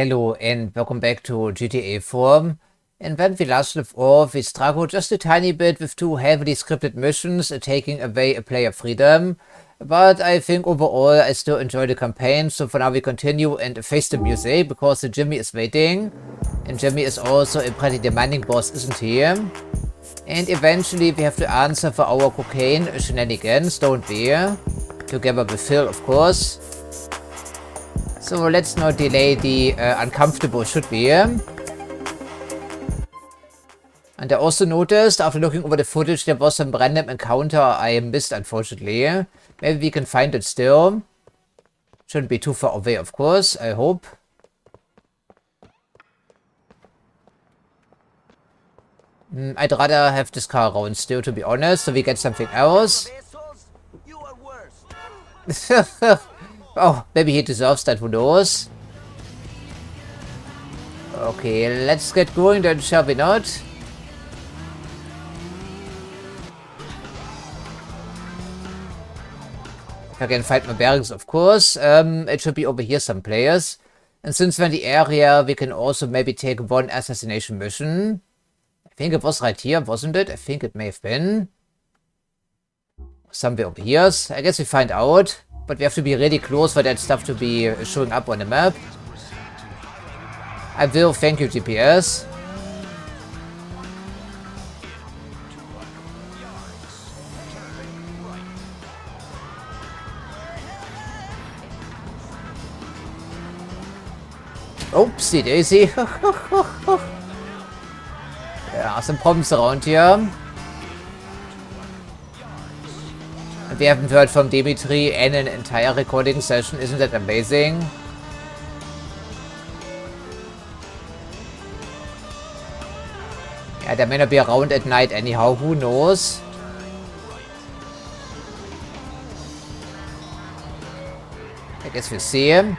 Hello and welcome back to GTA 4. And when we last left off, we struggled just a tiny bit with two heavily scripted missions taking away a player freedom. But I think overall I still enjoy the campaign, so for now we continue and face the music because Jimmy is waiting. And Jimmy is also a pretty demanding boss, isn't he? And eventually we have to answer for our cocaine shenanigans, don't we? Together with Phil, of course. So let's not delay the uncomfortable, should we? And I also noticed, after looking over the footage, there was some random encounter I missed, unfortunately. Maybe we can find it still. Shouldn't be too far away, of course, I hope. I'd rather have this car around still, to be honest, so we get something else. Oh, maybe he deserves that, who knows? Okay, let's get going then, shall we not? If I can find my bearings, of course. It should be over here some players. And since we're in the area, we can also maybe take one assassination mission. I think it was right here, wasn't it? I think it may have been. Somewhere over here. So I guess we find out. But we have to be really close for that stuff to be showing up on the map. I will, thank you, GPS. Oopsie daisy. Yeah, some problems around here. We haven't heard from Dimitri in an entire recording session. Isn't that amazing? Yeah, they may not be around at night anyhow. Who knows? I guess we'll see him.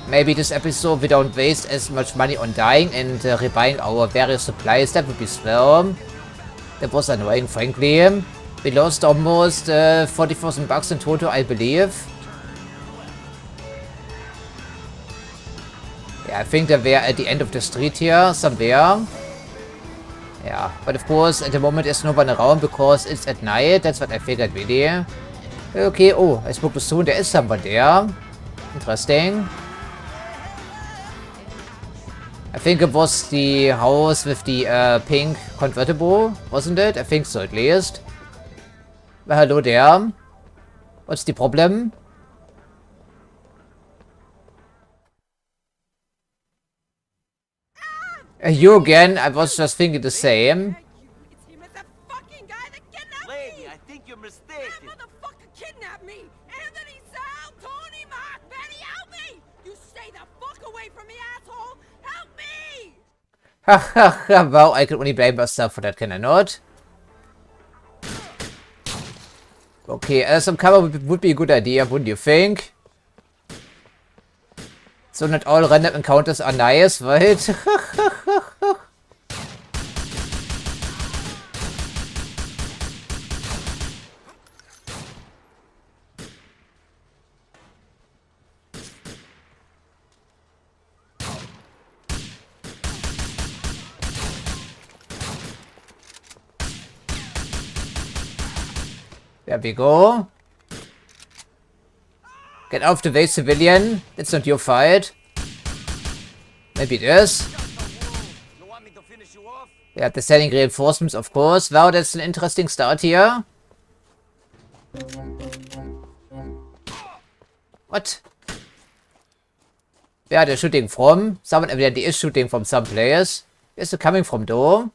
Maybe this episode we don't waste as much money on dying and rebuying our various supplies. That would be swell. That was annoying, frankly. We lost almost 40,000 bucks in total, I believe. Yeah, I think they were at the end of the street here, somewhere. Yeah, but of course, at the moment there's no one around because it's at night. That's what I figured, really. Okay, oh, I spoke too soon. There is someone there. Interesting. I think it was the house with the pink convertible, wasn't it? I think so, at least. Well, hello there. What's the problem? You again? I was just thinking the same. Lady, I think you're mistaken. That motherfucker kidnapped me! Anthony, Sal, Tony, Mark, Betty, help me! You stay the fuck away from me, asshole! Help me! Haha, well, I can only blame myself for that, can I not? Okay, some cover would be a good idea, wouldn't you think? So not all random encounters are nice, right? There we go. Get off the way, civilian. It's not your fight. Maybe it is. Yeah, they're sending reinforcements, of course. Wow, that's an interesting start here. What? Where are they shooting from? Someone evidently is shooting from some players. Where's it coming from, though?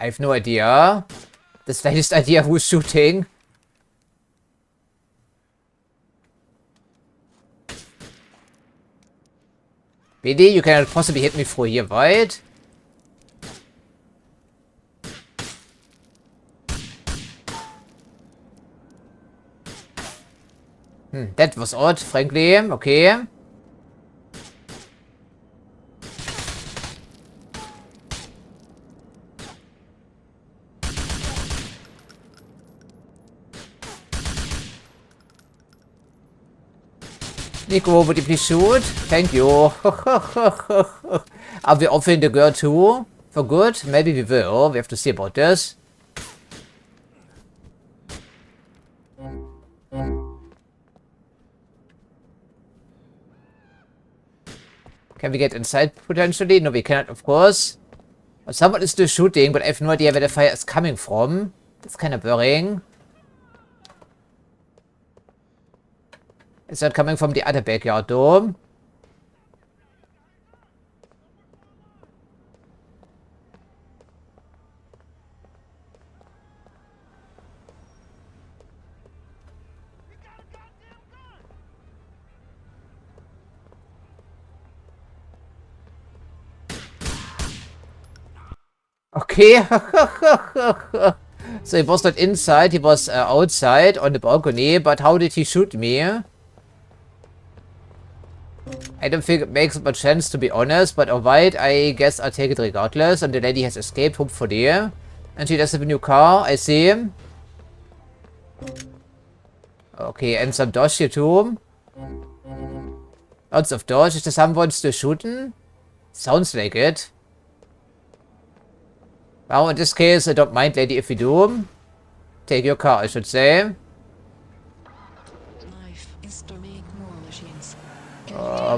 I have no idea. The slightest idea who's shooting. Billy, you cannot possibly hit me through here, right? That was odd, frankly. Okay. Niko, would you please shoot? Thank you. Are we offering the girl too? For good? Maybe we will. We have to see about this. Can we get inside potentially? No, we cannot, of course. But someone is still shooting, but I have no idea where the fire is coming from. That's kind of worrying. It's not coming from the other backyard though. Okay. So he was not inside, he was outside on the balcony, but how did he shoot me? I don't think it makes much sense, to be honest, but alright, I guess I'll take it regardless. And the lady has escaped, hopefully. And she does have a new car, I see. Okay, and some dodge here too. Lots of dodge. Is there someone still shooting? Sounds like it. Well, in this case, I don't mind, lady, if we do. Take your car, I should say.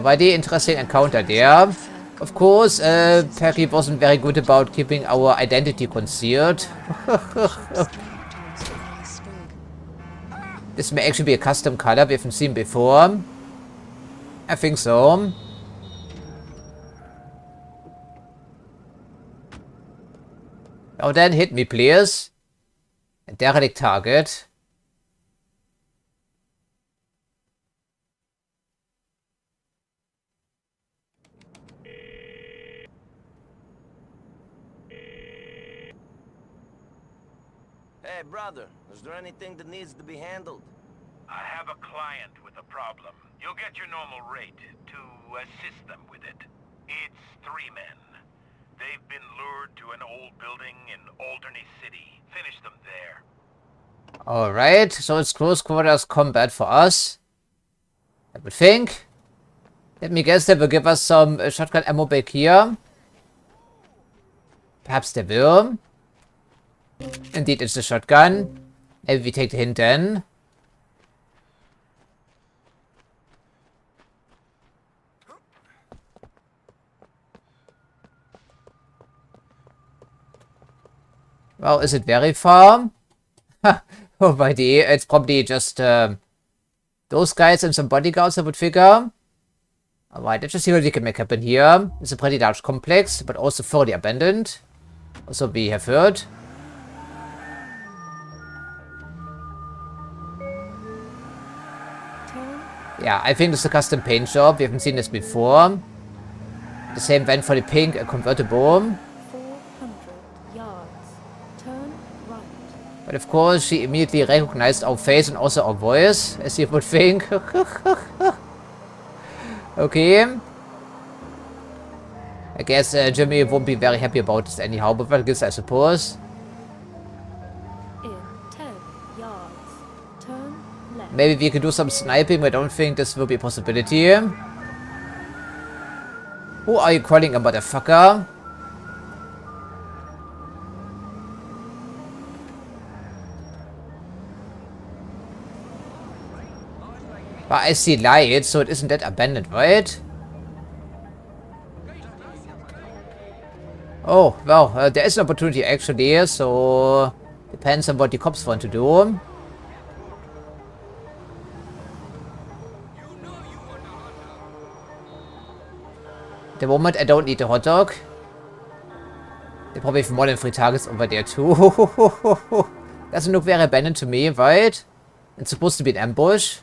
Very interesting encounter there. Of course, Perry wasn't very good about keeping our identity concealed. This may actually be a custom color we haven't seen before. I think so. Oh, then hit me, please. A derelict target. Hey, brother, is there anything that needs to be handled? I have a client with a problem. You'll get your normal rate to assist them with it. It's 3 men. They've been lured to an old building in Alderney City. Finish them there. Alright, so it's close quarters combat for us. I would think. Let me guess they will give us some shotgun ammo back here. Perhaps they will. Indeed, it's the shotgun. Maybe we take the hint then. Well, is it very far? Oh, by the it's probably just those guys and some bodyguards, I would figure. Alright, let's just see what we can make happen here. It's a pretty large complex, but also fully abandoned. Also, we have heard. Yeah, I think this is a custom paint job. We haven't seen this before. The same went for the pink convertible. 400 yards. Turn right. But of course, she immediately recognized our face and also our voice, as you would think. Okay. I guess Jimmy won't be very happy about this anyhow, but I guess I suppose. In 10 yards. Turn left. Maybe we could do some sniping, but I don't think this will be a possibility. Who are you calling a motherfucker? But I see light, so it isn't that abandoned, right? Oh, well, there is an opportunity actually, so depends on what the cops want to do. At the moment, I don't need a hot dog. They probably have more than 3 targets over there too. Doesn't look very abandoned to me, right? It's supposed to be an ambush.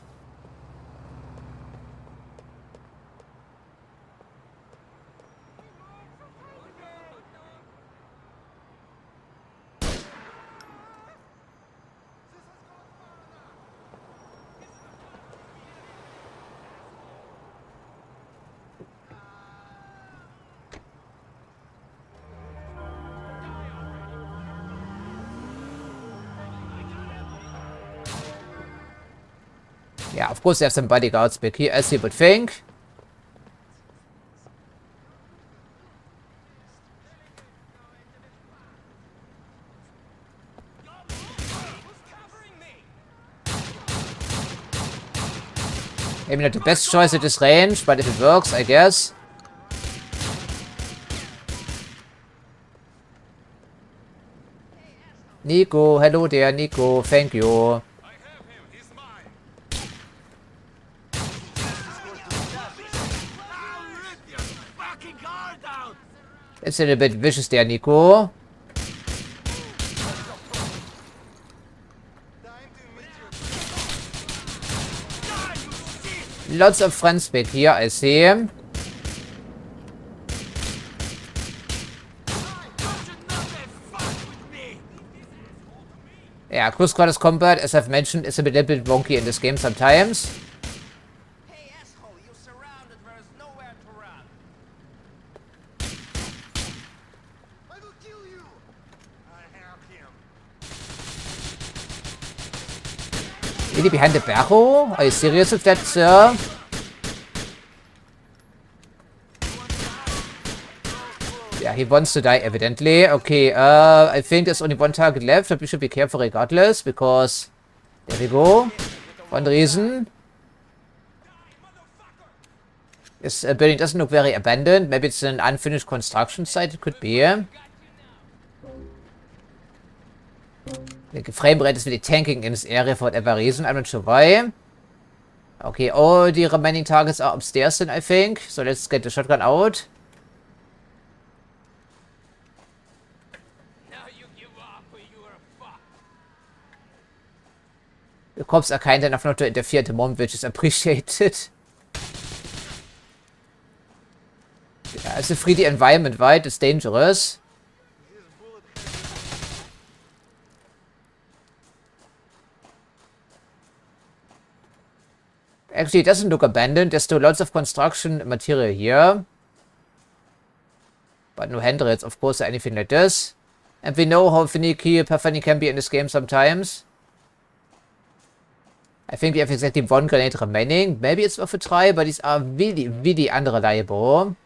Yeah, of course they have some bodyguards back here, as you would think. Maybe not the best choice at this range, but if it works, I guess. Niko, hello there, Niko, thank you. It's a little bit vicious there, Niko. Lots of friends back here, I see. Yeah, close quarters combat, as I've mentioned, is a little bit wonky in this game sometimes. Hey, asshole, you're surrounded. There's nowhere to run. I will kill you. I have him. Really behind the barrel? Are you serious with that, sir? Yeah, he wants to die, evidently. Okay, I think there's only one target left, but we should be careful regardless, because... There we go. One reason. This building doesn't look very abandoned. Maybe it's an unfinished construction site. It could be. The frame rate is really tanking in this area for whatever reason. I'm not sure why. Okay, all the remaining targets are upstairs then, I think. So let's get the shotgun out. The cops are kind enough not to interfere at the moment, which is appreciated. Yeah, it's a 3D environment, right? It's dangerous. Actually, it doesn't look abandoned. There's still lots of construction material here. But no handrails, of course, or anything like this. And we know how finicky Perfani can be in this game sometimes. I think we have exactly one grenade remaining. Maybe it's worth a try, but these are really, really unreliable.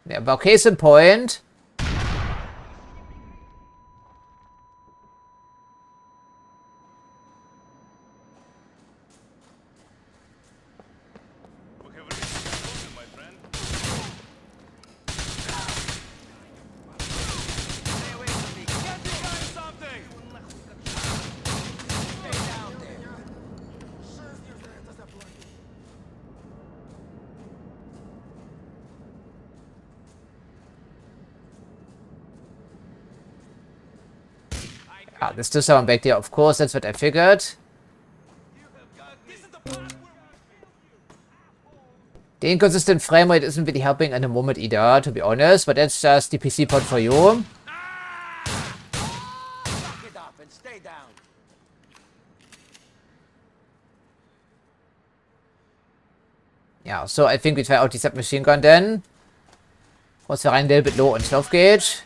Yeah, but case in point. Ah, there's still someone back there, of course, that's what I figured. The inconsistent frame rate isn't really helping at the moment either, to be honest, but that's just the PC port for you. Get up and stay down. Yeah, so I think we try out the submachine gun then. Was running a little bit low on health gauge.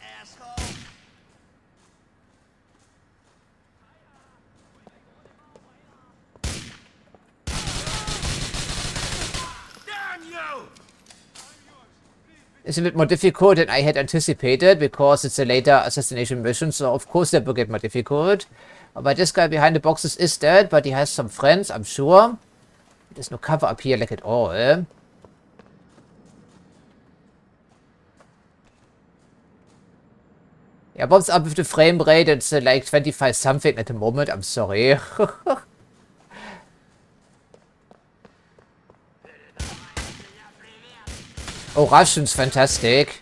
It's a bit more difficult than I had anticipated because it's a later assassination mission, so of course that will get more difficult. But this guy behind the boxes is dead, but he has some friends, I'm sure. There's no cover up here like at all. Yeah, what's up with the frame rate? It's like 25 something at the moment, I'm sorry. Oh, Russian's fantastic.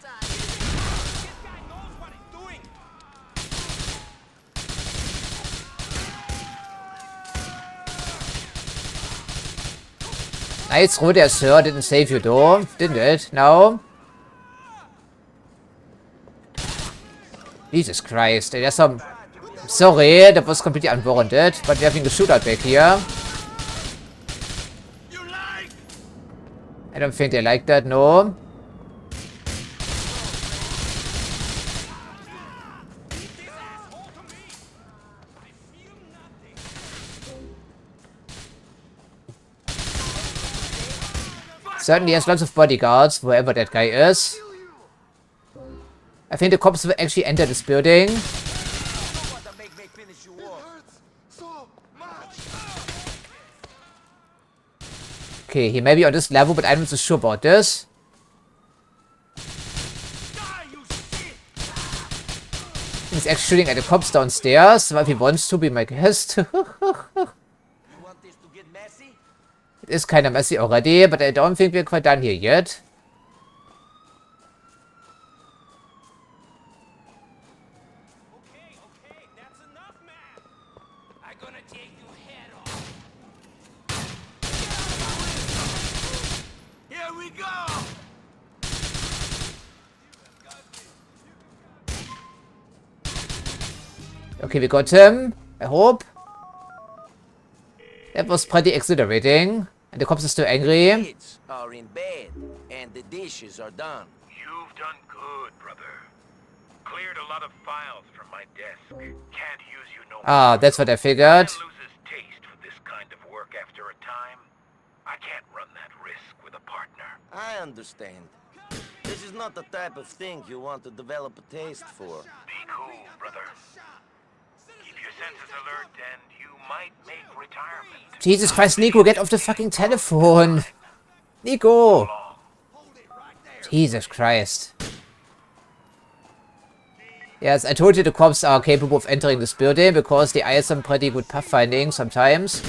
Nice throw there, sir. Didn't save you though, didn't it? No? Jesus Christ. There's some... Sorry, that was completely unwarranted. But we're having a shootout back here. I don't think they like that, no. Certainly has lots of bodyguards, wherever that guy is. I think the cops will actually enter this building. Okay, he may be on this level, but I'm not so sure about this. He's actually shooting at the cops downstairs, well, if he wants to be my guest. It is kind of messy already, but I don't think we're quite done here yet. Okay, that's enough, man. I'm gonna take your head off. Here we go. Okay, we got him. I hope. That was pretty exhilarating. And the cops are still angry. Kids are in bed, and the dishes are done. You've done good, brother. Cleared a lot of files from my desk. Can't use you no more. Ah, that's what I figured. Man loses taste for this kind of work after a time. I can't run that risk with a partner. I understand. This is not the type of thing you want to develop a taste for. Be cool, brother. Keep your senses alert and you might make retirement. Jesus Christ, Niko, get off the fucking telephone. Niko. Jesus Christ. Yes, I told you the cops are capable of entering this building because they are some pretty good pathfinding sometimes.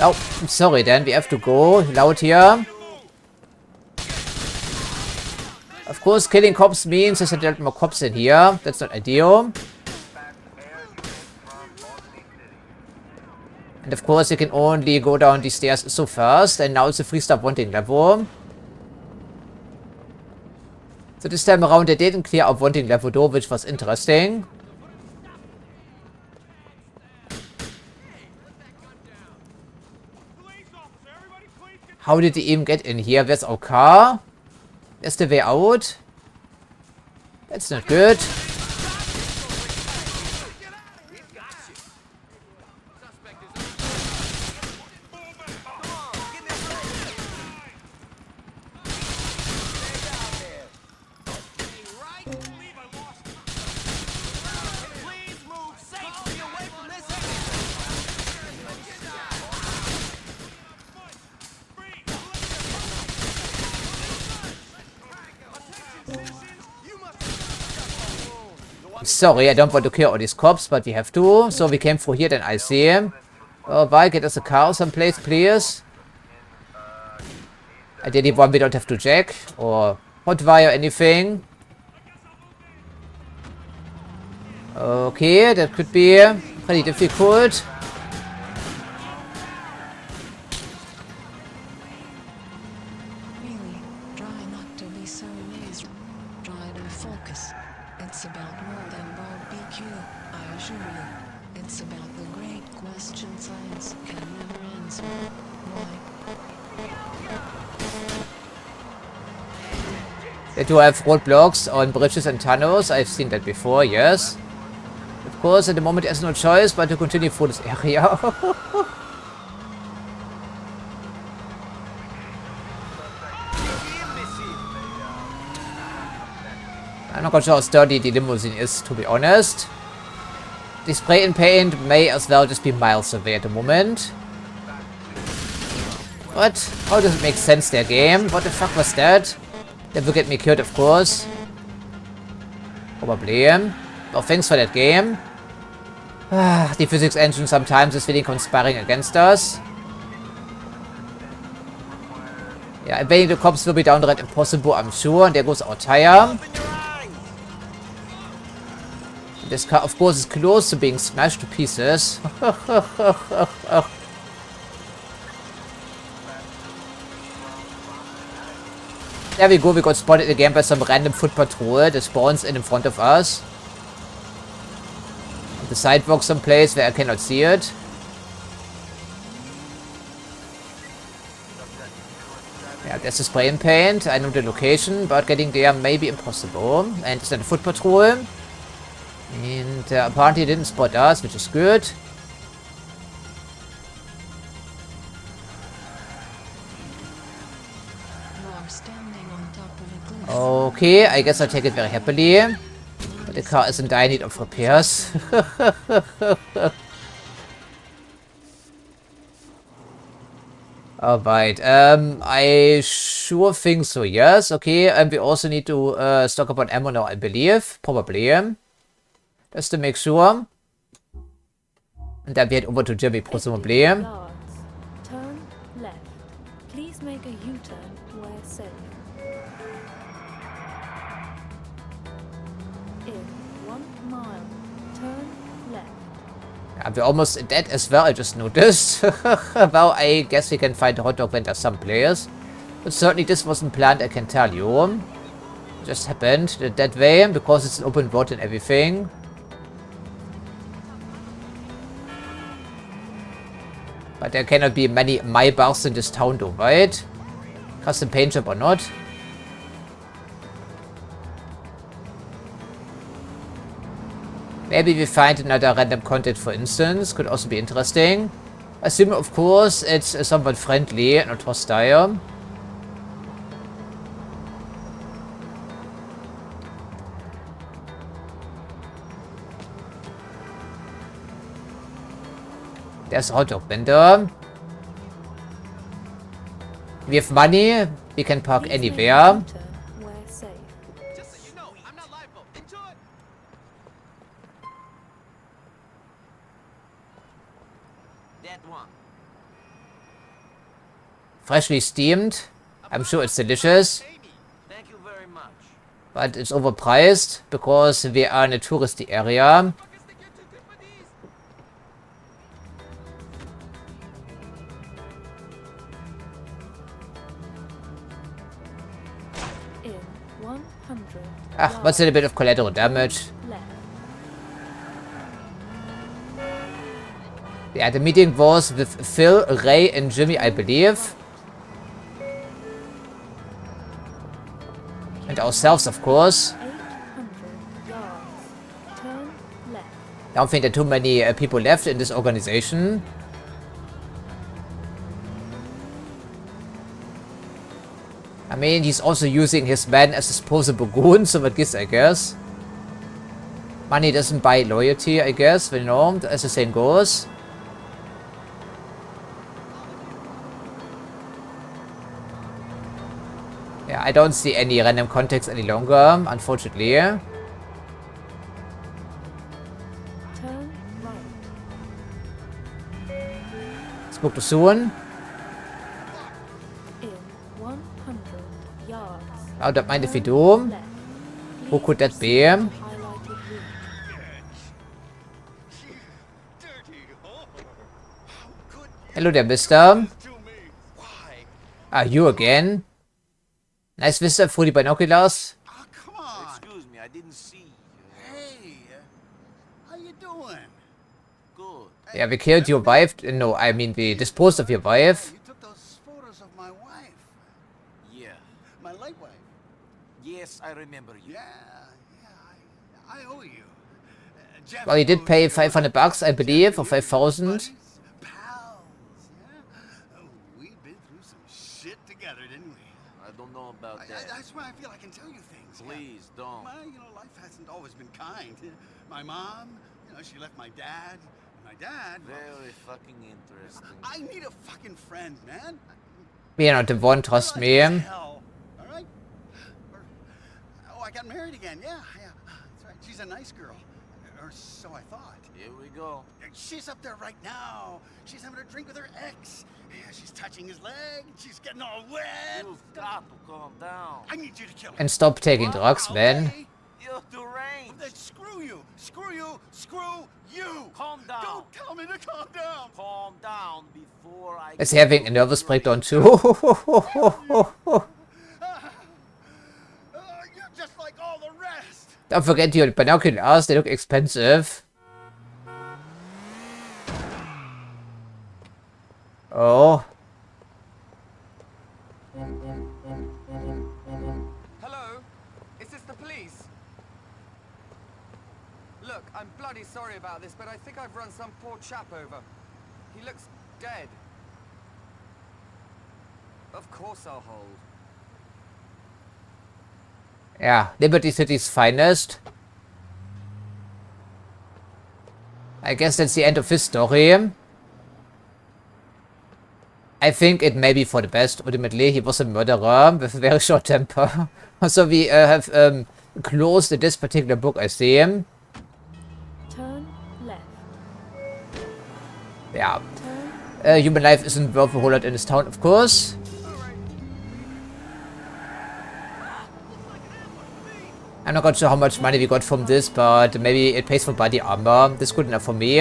Oh, I'm sorry then, we have to go. Loud here. Of course, killing cops means there's a lot more cops in here. That's not ideal. And of course, you can only go down these stairs so fast. And now it's a 3-star wanting level. So this time around, they didn't clear up wanting level though, which was interesting. How did he even get in here? Where's our car? That's the way out. That's not good. Sorry, I don't want to kill all these cops, but we have to. So we came through here, then I see him. Oh, why? Get us a car someplace, please. Ideally one we don't have to jack or hotwire anything. Okay, that could be pretty difficult. Really, try not to be so amazed. Try to focus. It's about more than barbecue, I assure you. It's about the great question science can never answer. Why? They do have roadblocks on bridges and tunnels. I've seen that before, yes. Of course, at the moment there's no choice but to continue through this area. I'm not quite sure how sturdy the limousine is, to be honest. The spray and paint may as well just be miles away at the moment. What? How does it make sense, their game? What the fuck was that? That will get me killed, of course. Probably. Well, thanks for that game. The physics engine sometimes is really conspiring against us. Yeah, evading the cops will be downright impossible, I'm sure. And there goes our tire. This car, of course, is close to being smashed to pieces. There we go, we got spotted again by some random foot patrol that spawns in front of us. On the sidewalk someplace where I cannot see it. Yeah, there's the spray and paint. I know the location, but getting there may be impossible. And it's not a foot patrol. And apparently didn't spot us, which is good. standing on top of a cliff. Okay, I guess I'll take it very happily. But the car is in dire need of repairs. Alright, I sure think so, yes. Okay, we also need to stock up on ammo now, I believe. Probably. Just to make sure. And then we head over to Jimmy, presumably. Yards. Turn left. Please make a U-turn where safe. In 1 mile. Turn left. We're almost dead as well, I just noticed. Well, I guess we can find a hot dog vendor someplace. But certainly this wasn't planned, I can tell you. It just happened that way, because it's an open road and everything. But there cannot be many Maybachs in this town though, right? Custom paint job or not. Maybe we find another random content, for instance. Could also be interesting. Assuming, of course, it's somewhat friendly and not hostile. There's a hot dog vendor. We have money. We can park Please make a anywhere. U-turn where safe. Just so you know, I'm not liable. Enjoy. That one. Freshly steamed. I'm sure it's delicious. Thank you very much. But it's overpriced because we are in a touristy area. Fuckers think you're too good for these. In 100 Ah, what's a little bit of collateral damage? left. Yeah, the meeting was with Phil, Ray, and Jimmy, I believe. And ourselves, of course. 800 yards. Turn left. I don't think there are too many people left in this organization. I mean, he's also using his men as disposable goons, so what gives, I guess. Money doesn't buy loyalty, I guess, you know, as the saying goes. Yeah, I don't see any random contacts any longer, unfortunately. Turn right. Spoke too soon. In 100 yards. I don't mind if we Turn do. left. Who Please could that be? proceed to highlighted route. Hello there, mister. To me. Why? Ah, you again? Nice vista through the binoculars. Oh, come on. Excuse me, I didn't see. Hey, how you doing? Good. Yeah, we killed your wife. No, I mean we disposed of your wife. You took those photos of my wife, Yeah. my late wife. Yes, I remember you. Yeah, I owe you. Jeff Well, you did owes pay you. $500, I believe, or Jeff, you, 5,000. buddies, pals, yeah? Oh, we've been through some shit together, didn't we? I don't know about that. That's why I feel I can tell you things. yeah. Please don't. Well, you know, life hasn't always been kind. My mom, you know, she left my dad. And my dad, well, Very fucking interesting. I need a fucking friend, man. We are not the one, trust me. As hell, all right? Oh, I got married again. Yeah, that's right. She's a nice girl, or so I thought. Here we go. She's up there right now. She's having a drink with her ex. Yeah, she's touching his leg. She's getting all wet. You've got to calm down. I need you to kill her. And stop taking drugs, man. Okay? You're deranged. Then screw you. Screw you. Screw you. Calm down. Don't tell me to calm down. Calm down before I... Is having a nervous breakdown too. You're just like all the rest. Don't forget your binoculars, they look expensive. Oh. Hello? Is this the police? Look, I'm bloody sorry about this, but I think I've run some poor chap over. He looks dead. Of course I'll hold. Yeah, Liberty City's finest. I guess that's the end of his story. I think it may be for the best. Ultimately, he was a murderer with a very short temper. So we have closed this particular book, I see. Turn left. Yeah. Turn Human life isn't worth a whole lot in this town, of course. I'm not quite sure how much money we got from this, but maybe it pays for body armor. That's good enough for me.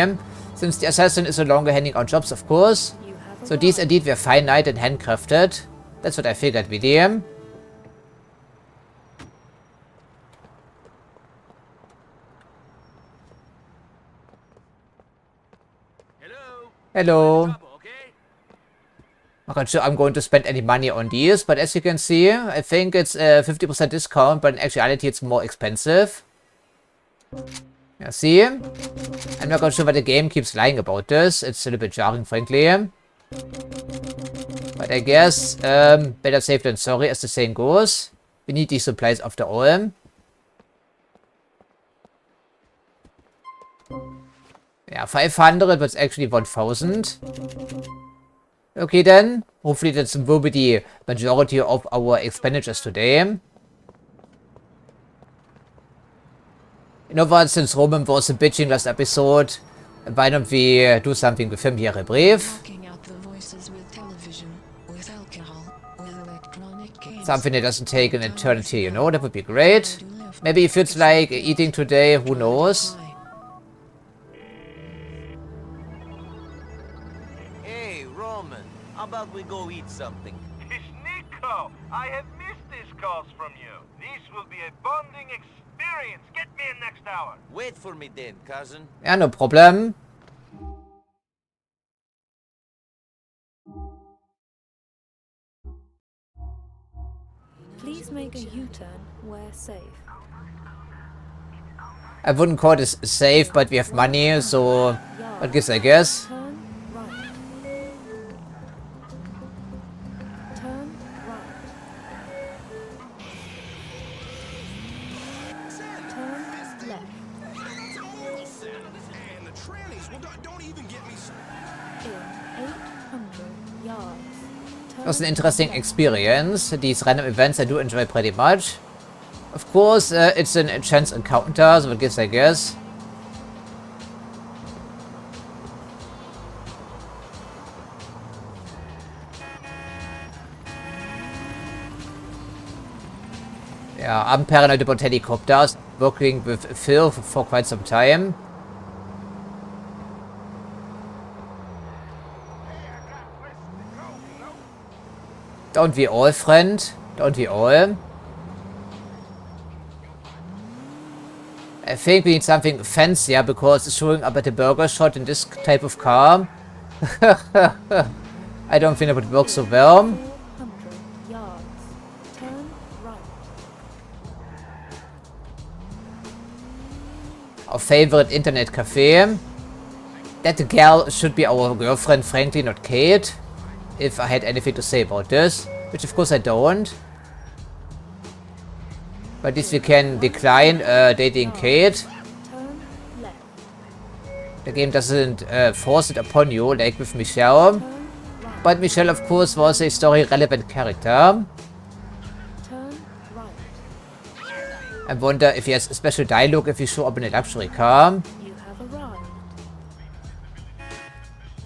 Since the assassin is no longer handing out jobs, of course. you have So these arrived. indeed were finite and handcrafted. That's what I figured with them. Hello. I'm not sure I'm going to spend any money on these, but as you can see, I think it's a 50% discount, but in actuality it's more expensive. Yeah, see? I'm not quite sure why the game keeps lying about this. It's a little bit jarring, frankly. But I guess, better safe than sorry, as the saying goes. We need these supplies after all. Yeah, 500, but it's actually 1000. Okay then, hopefully that will be the majority of our expenditures today. You know what, since Roman was bitching last episode, why don't we do something with him here, brief? Blocking out the voices with television, with alcohol, with electronic games. Something that doesn't take an eternity, you know, that would be great. Maybe if it's like eating today, who knows? Hey, Roman, how about we go eat something? It's Niko! I have missed these calls from you. This will be a bonding experience. Get me in next hour. Wait for me then, cousin. Yeah, no problem. Please make a U-turn where safe. I wouldn't call this safe, but we have money, so what gives, I guess. Turn right. Turn right. Turn left. And the trannies, well, don't even get me In 800 yards. It was an interesting experience. These random events I do enjoy pretty much. Of course, it's a chance encounter, so it gives, I guess. Yeah, I'm paranoid about helicopters, working with Phil for quite some time. Don't we all, friend? Don't we all? I think we need something fancier because showing up at the burger shot in this type of car. I don't think it would work so well. 400 yards. Turn right. Our favorite internet cafe. That gal should be our girlfriend, frankly, not Kate. If I had anything to say about this, which of course I don't. But at least we can decline dating Kate. Turn left. The game doesn't force it upon you like with Michelle. Turn right. But Michelle, of course, was a story-relevant character. Turn right. I wonder if he has a special dialogue if you show up in a luxury car. You have arrived.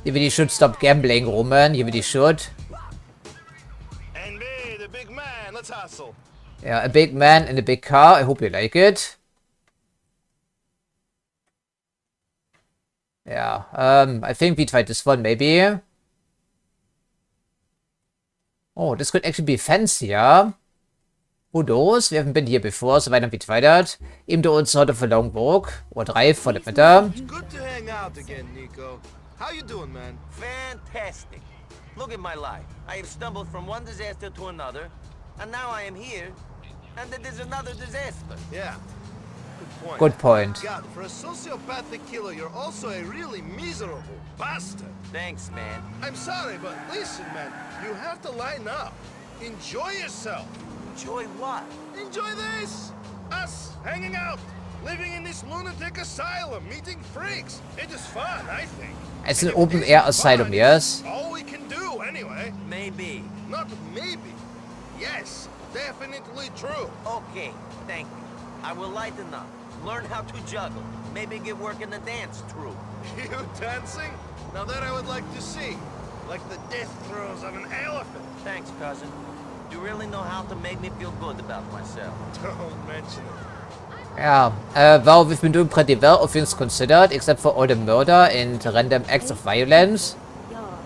You really should stop gambling, Roman. You really should. And me, the big man, let's hustle. Yeah, a big man in a big car. I hope you like it. Yeah, I think we tried this one, maybe. Oh, this could actually be fancier. Who knows? We haven't been here before, so why don't we try that? Even though it's sort of a long walk. Or drive, for that matter. Good to hang out again, Niko. How you doing, man? Fantastic. Look at my life. I have stumbled from one disaster to another, and now I am here, and then there's another disaster. Yeah. Good point. Good point. God, for a sociopathic killer, you're also a really miserable bastard. Thanks, man. I'm sorry, but listen, man. You have to lighten up. Enjoy yourself. Enjoy what? Enjoy this! Us hanging out, living in this lunatic asylum, meeting freaks. It is fun, I think. It's an open-air asylum, yes? All we can do, anyway. Maybe. Not maybe. Yes, definitely true. Okay, thank you. I will lighten up, learn how to juggle, maybe get work in the dance troupe. You dancing? Now that I would like to see. Like the death throes of an elephant. Thanks, cousin. You really know how to make me feel good about myself. Don't mention it. Yeah, well, we've been doing pretty well, all things considered, except for all the murder and random acts of violence.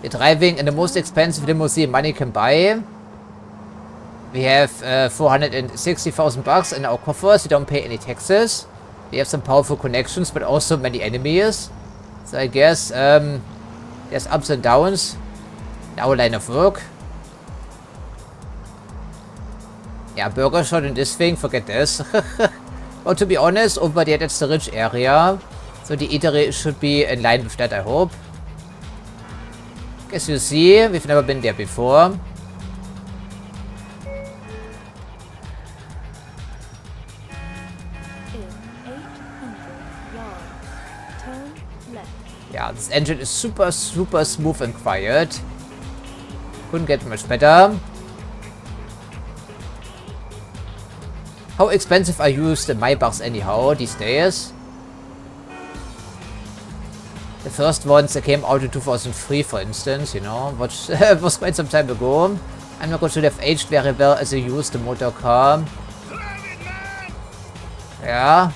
We're driving in the most expensive limousine money can buy. We have 460,000 bucks in our coffers. We don't pay any taxes. We have some powerful connections, but also many enemies. So I guess there's ups and downs in our line of work. Yeah, burger shot in this thing, forget this. But to be honest, over there that's the rich area. So the eatery should be in line with that, I hope. As you see, we've never been there before. Yeah, this engine is super smooth and quiet. Couldn't get much better. How expensive are used the Maybachs anyhow these days? The first ones that came out in 2003, for instance, you know, which was quite some time ago. I'm not sure they've aged very well as a used motor car. Yeah.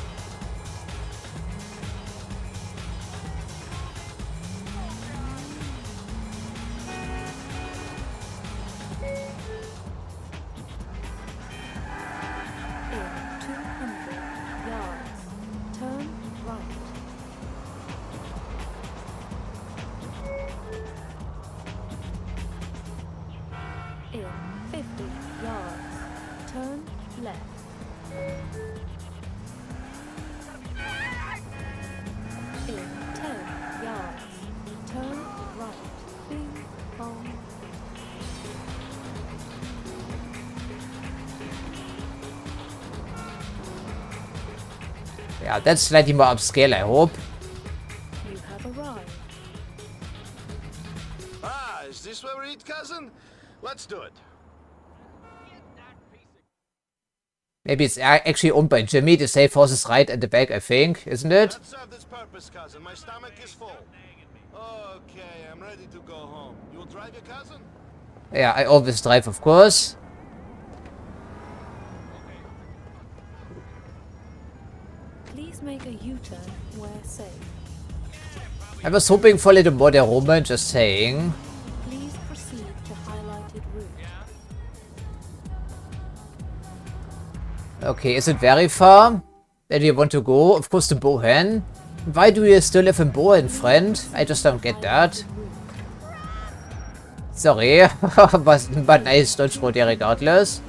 Yeah, that's slightly more upscale, I hope. You have arrived. Ah, is this where we eat, cousin? Let's do it. Maybe it's actually owned by Jimmy. The safe house is right at the back, I think, isn't it? Let's serve this purpose, cousin. My stomach is full. Okay, I'm ready to go home. You will drive your cousin? Yeah, I always drive, of course. Please make a U-turn where safe. I was hoping for a little more than Roman, just saying. Please proceed to highlighted route. Okay, is it very far? Where do you want to go? Of course to Bohan. Why do you still live in Bohan, friend? I just don't get that. Sorry, but nice dodge road there regardless.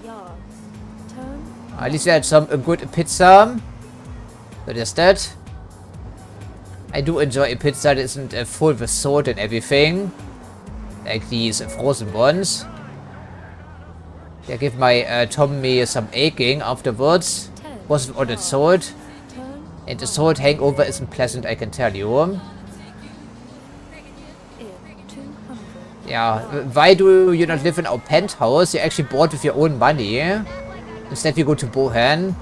At least we had some good pizza. What is that? I do enjoy a pizza that isn't full with salt and everything. Like these frozen ones. They give my tummy some aching afterwards. Was with all that salt. And the salt hangover isn't pleasant, I can tell you. Yeah, why do you not live in our penthouse? You actually bought with your own money. Instead we go to Bohan,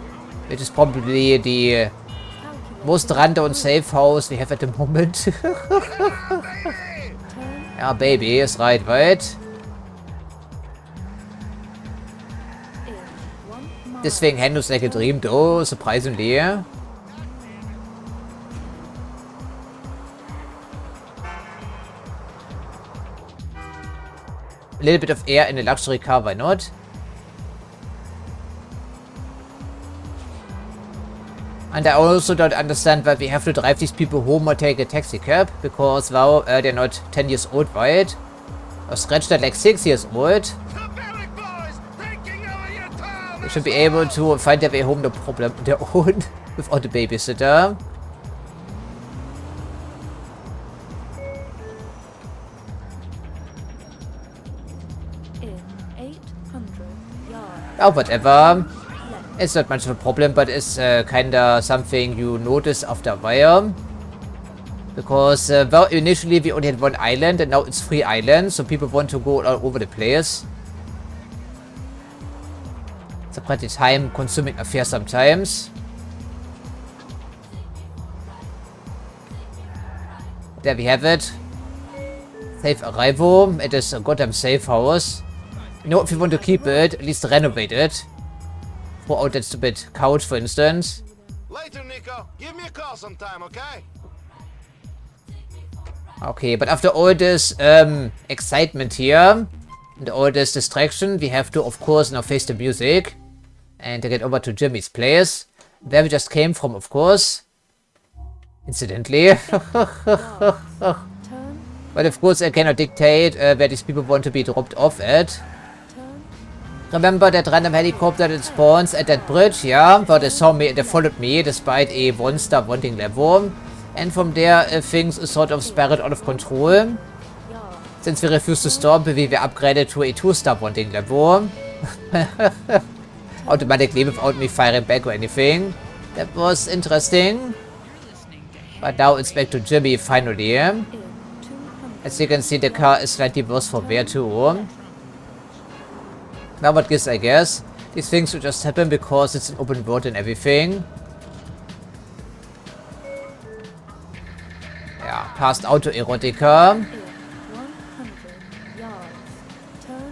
which is probably the most rundown safe house we have at the moment. Yeah, baby is right? This thing handles like a dream though, surprisingly. A little bit of air in a luxury car, why not? And I also don't understand why we have to drive these people home or take a taxi cab, because, well, they're not 10 years old, right? Or stretched at like 6 years old. They should be able to find their way home, no problem, on their own, without a babysitter. Oh, whatever. It's not much of a problem, but it's kinda something you notice after a while. Because, well, initially we only had one island, and now it's 3 islands, so people want to go all over the place. It's a pretty time-consuming affair sometimes. There we have it. Safe arrival. It is a goddamn safe house. You know, if you want to keep it, at least renovate it. Throw out that stupid couch, for instance. Later, Niko. Give me a call sometime, okay? Okay, but after all this excitement here, and all this distraction, we have to, of course, now face the music. And to get over to Jimmy's place. Where we just came from, of course. Incidentally. But of course, I cannot dictate where these people want to be dropped off at. Remember that random helicopter that spawns at that bridge, yeah? Well, they saw me, they followed me despite a 1-star wanting level. And from there, things sort of spiraled out of control. Since we refused to stop, we were upgraded to a 2-star wanting level. Automatically without me firing back or anything. That was interesting. But now it's back to Jimmy finally. As you can see, the car is slightly worse for wear too. Now what gives, I guess. These things will just happen because it's an open world and everything. Yeah, past autoerotica.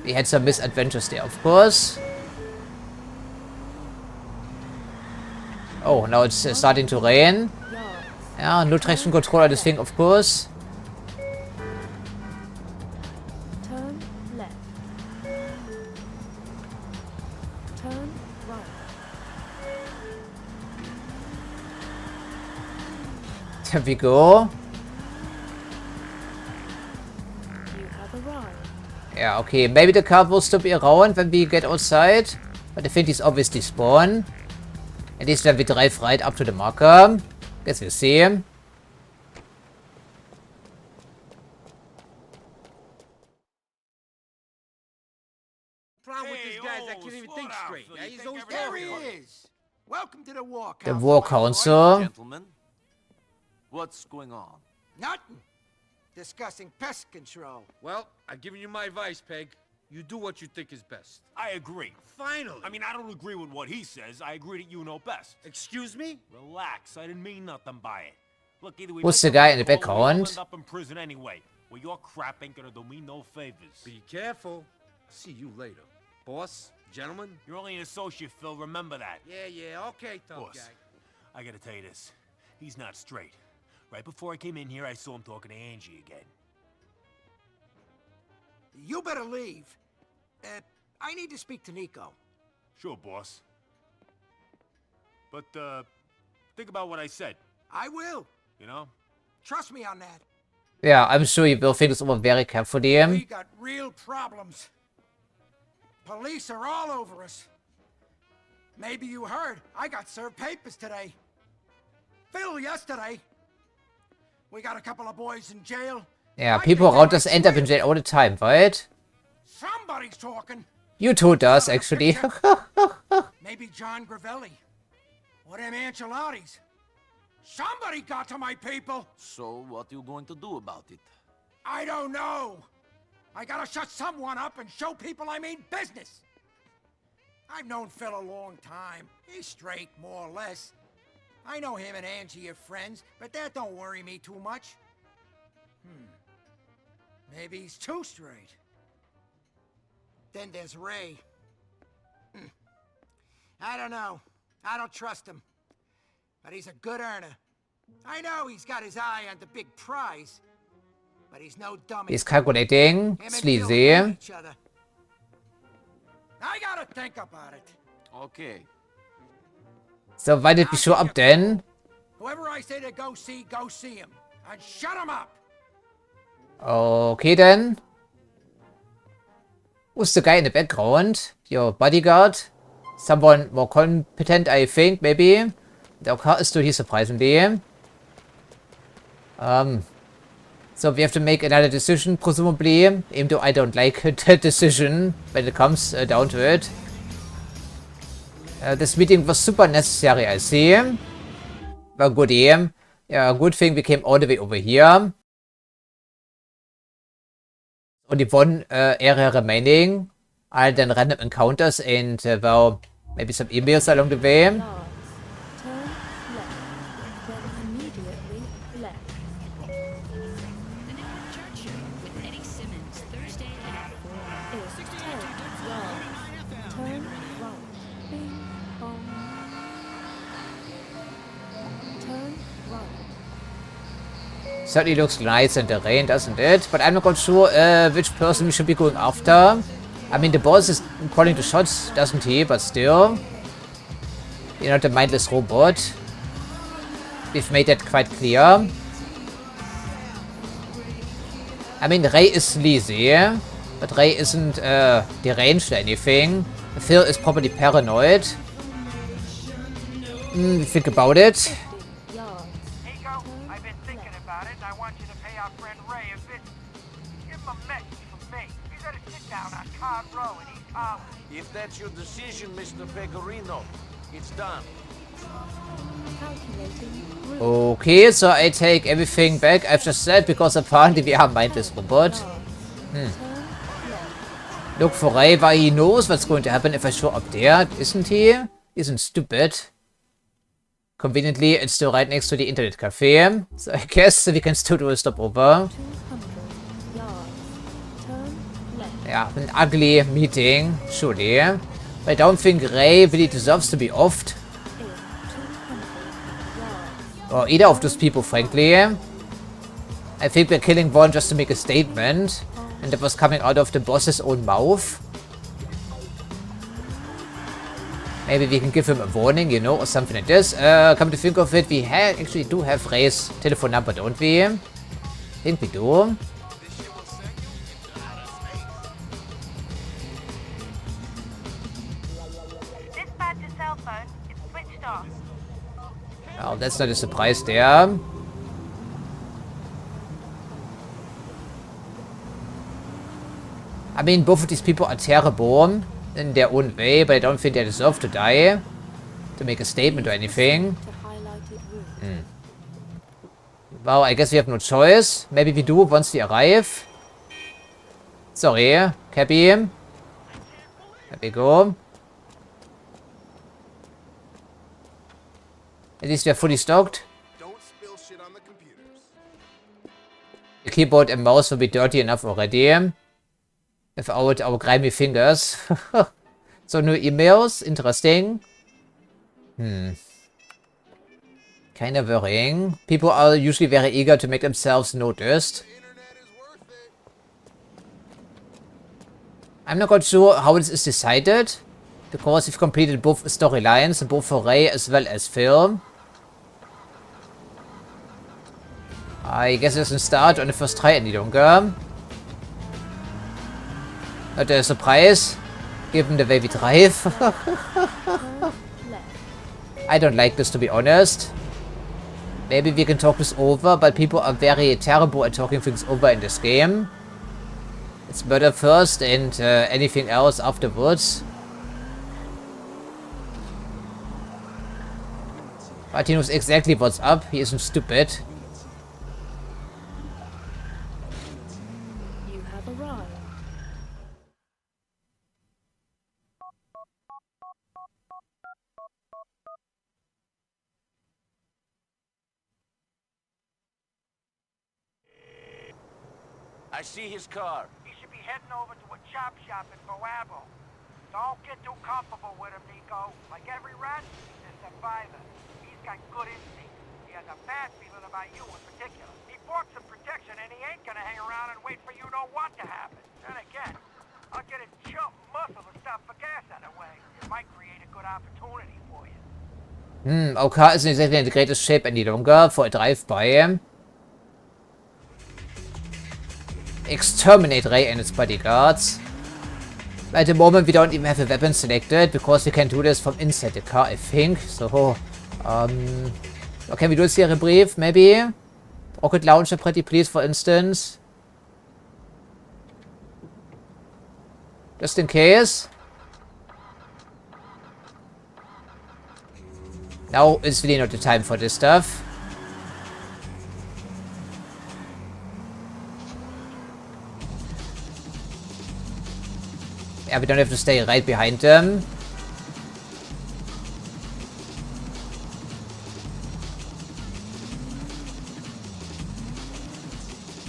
We had some misadventures there, of course. Oh, now it's starting to rain. Yeah, no traction control on this thing, of course. Turn left. Turn right. There we go. You have arrived. Yeah, okay. Maybe the car will still be around when we get outside. But I think he's obviously spawn. At least when we drive right up to the marker. Guess we'll see him. Problem with this guy's I can't even think straight. Yeah, he's always There he is. Welcome to the War The Council. War Council. Gentlemen, what's going on? Nothing. Discussing pest control. Well, I've given you my advice, Peg. You do what you think is best. I agree. Finally. I mean, I don't agree with what he says. I agree that you know best. Excuse me? Relax. I didn't mean nothing by it. Look, either we Who's make the guy in the call or we'll background? end up in prison anyway. Well, your crap ain't gonna do me no favors. Be careful. See you later. Boss, gentlemen. You're only an associate, Phil. Remember that. Yeah, okay, tough Boss, guy. I gotta tell you this. He's not straight. Right before I came in here, I saw him talking to Angie again. You better leave. I need to speak to Niko. Sure, boss. But, think about what I said, I will. you know? Trust me on that. Yeah, I'm sure you will think this over very carefully. We got real problems. Police are all over us. Maybe you heard, I got served papers today. Phil yesterday. We got a couple of boys in jail. Yeah, people around us end up in jail all the time, right? Somebody's talking. You told us, actually. Maybe John Gravelli. Or them Ancelottis. Somebody got to my people. So, what are you going to do about it? I don't know. I gotta shut someone up and show people I mean business. I've known Phil a long time. He's straight, more or less. I know him and Angie are friends, but that don't worry me too much. Maybe he's too straight. Then there's Ray. I don't know. I don't trust him. But he's a good earner. I know he's got his eye on the big prize. But he's no dummy. He's calculating. Him and Phil Sleazy. hate each other. I gotta think about it. Okay. So why did we show up then? Whoever I say to go see him. And shut him up. Okay then. Who's the guy in the background? Your bodyguard? Someone more competent, I think, maybe. The car is still here, surprisingly. So we have to make another decision, presumably. Even though I don't like the decision when it comes down to it. This meeting was super necessary, I see. Well, good aim. Yeah, good thing we came all the way over here. Only one area remaining. Other than random encounters and, well, maybe some emails along the way. Turn left. Then immediately left. The Network Chart Show with Eddie Simmons, Thursday at 4. Is 10 yards. Turn right. Bing bong. Turn right. Certainly looks nice in the rain, doesn't it? But I'm not quite sure which person we should be going after. I mean, the boss is calling the shots, doesn't he? But still, you're not a mindless robot. We've made that quite clear. I mean, Ray is sleazy, but Ray isn't deranged or anything. Phil is probably paranoid. Think about it. Niko, I've been thinking about it, and I want you to pay our friend Ray a visit. Give him a message from me. He's at a sit-down on Card Row in East Harlem. If that's your decision, Mr. Pecorino, it's done. Calculating route. Okay, so I take everything back I've just said, because apparently we are mindless robot. Turn left. Look for Ray, why he knows what's going to happen if I show up there, isn't he? Isn't stupid. Conveniently, it's still right next to the internet cafe, so I guess we can still do a stopover. 200 yards. Turn left. Yeah, an ugly meeting, surely. But I don't think Ray really deserves to be offed. In 200 yards. Or either of those people, frankly. I think we're killing one just to make a statement. And that was coming out of the boss's own mouth. Maybe we can give him a warning, you know, or something like this. Come to think of it, we actually do have Ray's telephone number, don't we? I think we do. Dispatch your cell phone. It's switched off. Oh, that's not a surprise there. I mean, both of these people are terrible in their own way, but I don't think they deserve to die. To make a statement or anything. To highlighted route. Well, I guess we have no choice. Maybe we do once we arrive. Sorry, Cappy. There we go. At least we are fully stocked. Don't spill shit on the computers. The keyboard and mouse will be dirty enough already. Without our grimy fingers. So, new emails. Interesting. Kind of worrying. People are usually very eager to make themselves noticed. I'm not quite sure how this is decided. Because we've completed both storylines, both for Ray as well as Phil. I guess it doesn't start on the first try any longer. Not a surprise, given the way we drive. I don't like this, to be honest. Maybe we can talk this over, but people are very terrible at talking things over in this game. It's murder first and anything else afterwards. But he knows exactly what's up. He isn't stupid. You have arrived. I see his car. He should be heading over to a chop shop in Boabo. Don't get too comfortable with him, Niko. Like every rat, he's a survivor. He's got good instincts. He has a bad feeling about you in particular. He bought some protection, and he ain't gonna hang around and wait for you know what to happen. Then again, I'll get a chump muscle to stop for gas on the way. It might create a good opportunity for you. Our car isn't exactly in the greatest shape any longer for a drive-by. Exterminate Ray and its bodyguards. At the moment we don't even have a weapon selected because we can do this from inside the car, I think. So, can we do this here brief, maybe? Rocket launcher, pretty please, for instance. Just in case. Now is really not the time for this stuff. Yeah, we don't have to stay right behind them.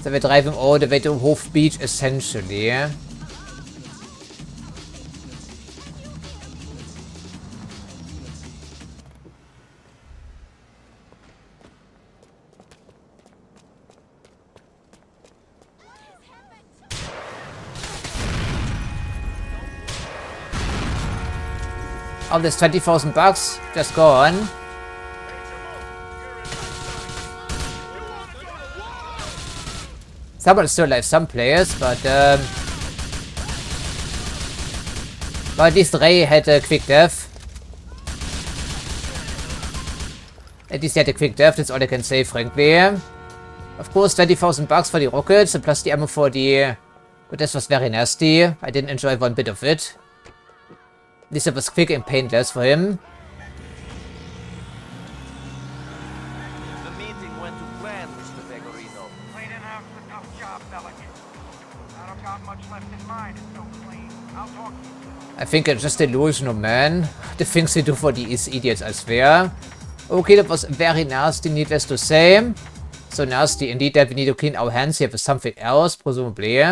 So we're driving all the way to Hof Beach, essentially. Oh, there's 20,000 bucks just gone. Someone still alive, some players, but at least Ray had a quick death. At least he had a quick death, that's all I can say, frankly. Of course, 20,000 bucks for the rockets and plus the ammo for the... But this was very nasty. I didn't enjoy one bit of it. At least it was quick and painless for him. The meeting went to plan, Mr. Pecorino. Clean house is a tough job, Bellic. I don't got much left in mind. It's so clean. I'll talk to you. I think it's just delusional, man. The things they do for these idiots, I swear. Okay, that was very nasty, needless to say. So nasty indeed that we need to clean our hands here with something else, presumably.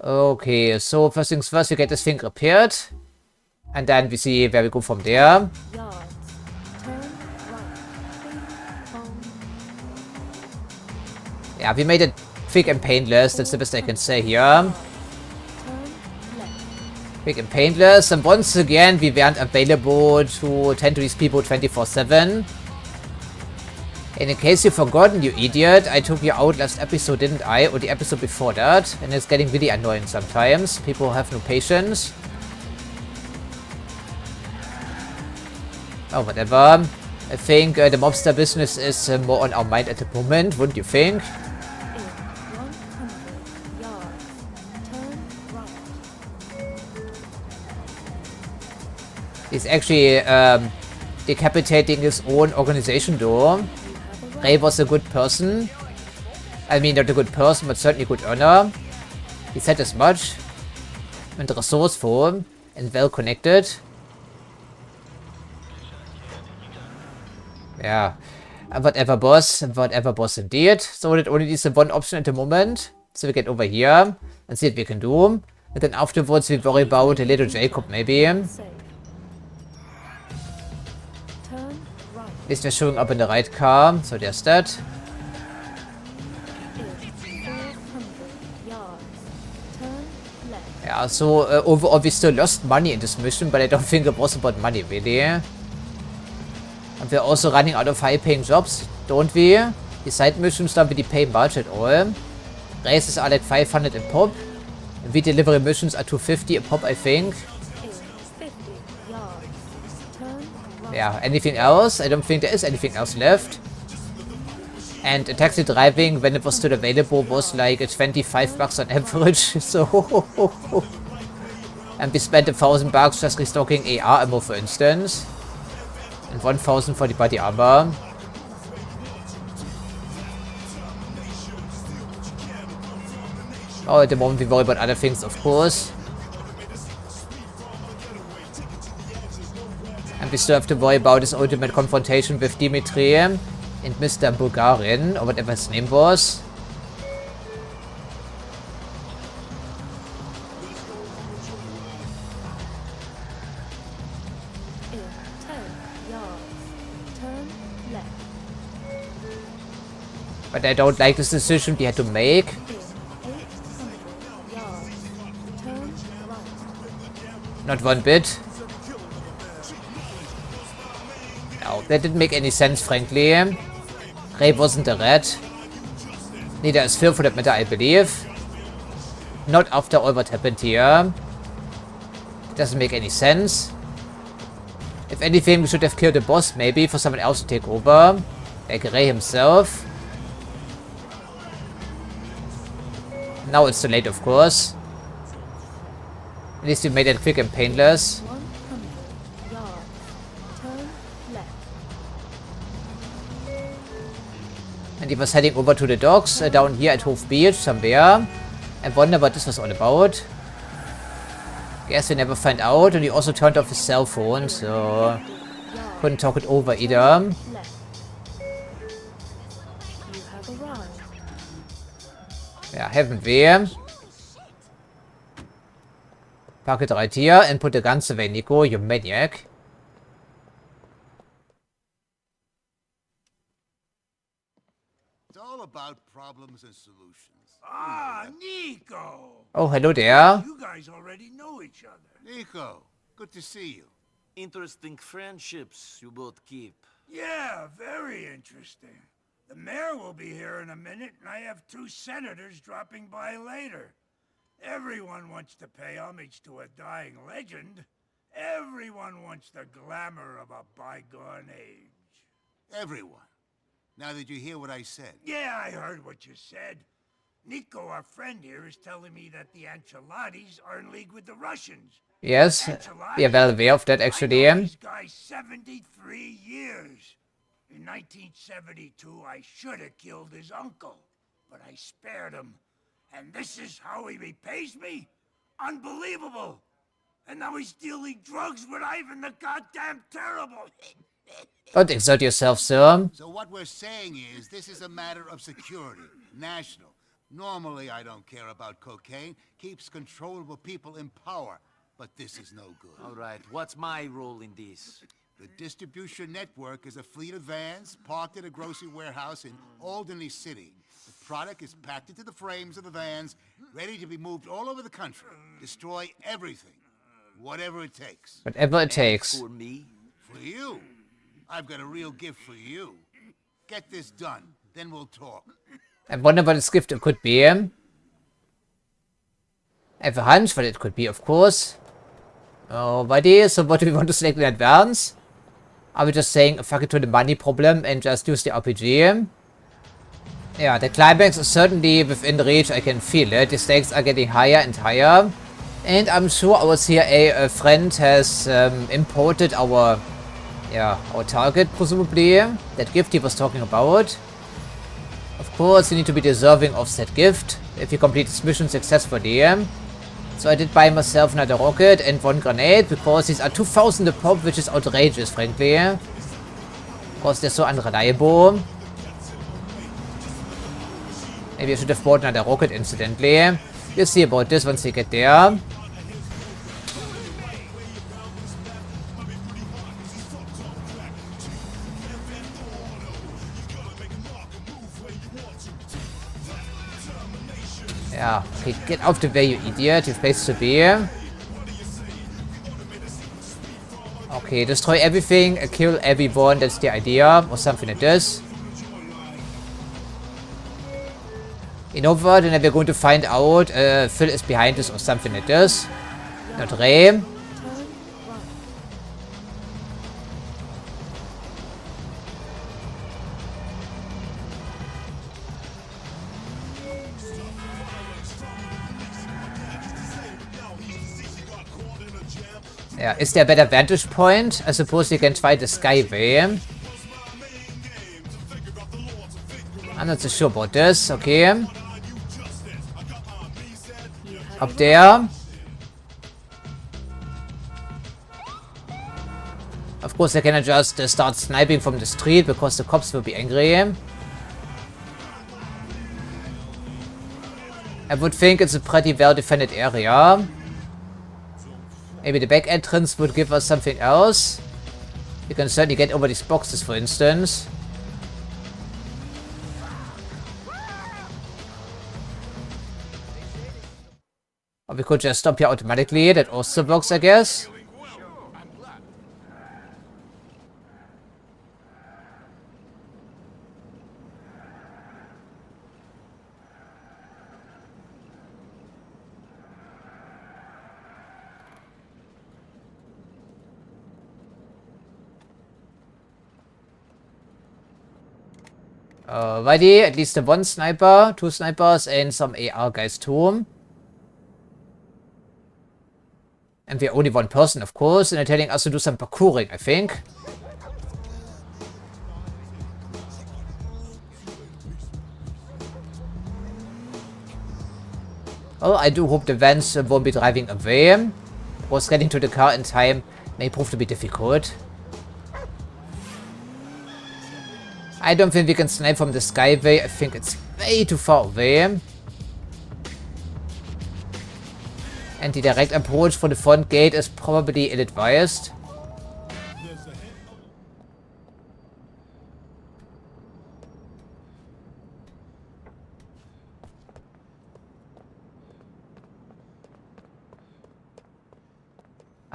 Okay, so first things first, we get this thing repaired. And then we see where we go from there. Yeah, we made it quick and painless. That's the best I can say here. Quick and painless. And once again, we weren't available to tend to these people 24/7. And in case you've forgotten, you idiot, I took you out last episode, didn't I? Or the episode before that. And it's getting really annoying sometimes. People have no patience. Oh, whatever. I think the mobster business is more on our mind at the moment, wouldn't you think? He's actually decapitating his own organization though. Ray was a good person. I mean, not a good person, but certainly a good earner. He said as much. And resourceful and well connected. Yeah, whatever boss indeed. So that only is the one option at the moment. So we get over here and see what we can do. And then afterwards we worry about a little Jacob maybe. At least we're showing up in the right car, so there's that. Yeah, so overall we still lost money in this mission, but I don't think it was about money really. And we're also running out of high-paying jobs, don't we? The side missions don't really pay much at all. Races are like 500 a pop. And delivery missions are 250 a pop, I think. Yeah, anything else? I don't think there is anything else left. And taxi driving, when it was still available, was like 25 bucks on average. So, and we spent 1,000 bucks just restocking AR ammo, for instance. And 1,000 for the body armor. Oh, at the moment we worry about other things, of course. And we still have to worry about his ultimate confrontation with Dimitri and Mr. Bulgarin, or whatever his name was. But I don't like this decision we had to make. Not one bit. No, that didn't make any sense, frankly. Ray wasn't a rat. Neither is Phil, for that matter, I believe. Not after all what happened here. It doesn't make any sense. If anything, we should have killed the boss, maybe, for someone else to take over. Like Ray himself. Now it's too late, of course. At least we made it quick and painless. And he was heading over to the docks down here at Hove Beach somewhere. I wonder what this was all about. Guess we never find out. And he also turned off his cell phone, so couldn't talk it over either. Ja, haven't we? Park it right here and put the guns away, Niko, you maniac. It's all about problems and solutions. Ah, Niko! Oh, hello there. You guys already know each other. Niko, good to see you. Interesting friendships you both keep. Yeah, very interesting. The mayor will be here in a minute, and I have 2 senators dropping by later. Everyone wants to pay homage to a dying legend. Everyone wants the glamour of a bygone age. Everyone. Now did you hear what I said? Yeah, I heard what you said. Niko, our friend here, is telling me that the Ancelottis are in league with the Russians. Yes, we are well aware of that actually. This guy's 73 years. In 1972, I should have killed his uncle, but I spared him. And this is how he repays me? Unbelievable! And now he's dealing drugs with Ivan the goddamn Terrible. Don't exert yourself, sir. So what we're saying is, this is a matter of security, national. Normally I don't care about cocaine, keeps controllable people in power. But this is no good. All right, what's my role in this? The distribution network is a fleet of vans parked at a grocery warehouse in Alderney City. The product is packed into the frames of the vans, ready to be moved all over the country. Destroy everything. Whatever it takes. Whatever it takes. For me? For you. I've got a real gift for you. Get this done, then we'll talk. I wonder what this gift could be. I have a hunch what it could be, of course. Alrighty, so what do we want to select in advance? Are we just saying fuck it to the money problem and just use the RPG? Yeah, the climax is certainly within reach, I can feel it. The stakes are getting higher and higher. And I'm sure our CIA friend has imported our target, presumably. That gift he was talking about. Of course, you need to be deserving of that gift if you complete this mission successfully. So I did buy myself another rocket and 1 grenade, because these are 2,000 a pop, which is outrageous, frankly. Because they're so unreliable. Maybe I should have bought another rocket, incidentally. We'll see about this once we get there. Yeah, okay, get out the way, you idiot. You've place to be. Okay, destroy everything, kill everyone, that's the idea, or something like this. You know what, and then we're going to find out Phil is behind us or something like this. Not Ray. Yeah, is there a better vantage point? I suppose you can try the skyway. I'm not so sure about this. Okay. Up there. Of course, I cannot just start sniping from the street because the cops will be angry. I would think it's a pretty well-defended area. Maybe the back entrance would give us something else. We can certainly get over these boxes, for instance. Or we could just stop here automatically. That also works, I guess. Alrighty, at least the 1 sniper, 2 snipers, and some AR guys too. And we're only 1 person, of course, and they're telling us to do some parkouring, I think. Well, I do hope the vans won't be driving away. Was getting to the car in time may prove to be difficult. I don't think we can snipe from the skyway. I think it's way too far away. And the direct approach for the front gate is probably ill-advised.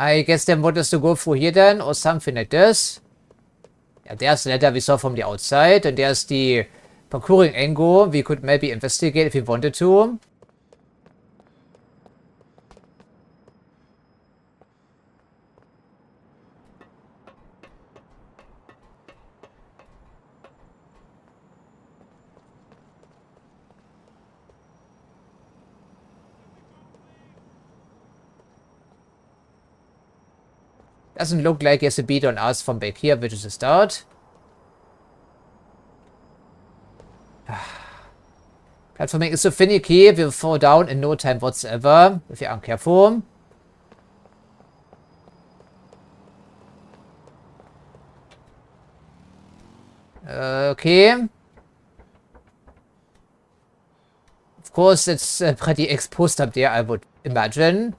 I guess then what is to go through here then, or something like this. Yeah, there's the ladder we saw from the outside, and there's the parkouring angle we could maybe investigate if we wanted to. Doesn't look like he has a beat on us from back here, which is a start. Platforming is so finicky, we'll fall down in no time whatsoever, if we aren't careful. Okay. Of course, it's pretty exposed up there, I would imagine.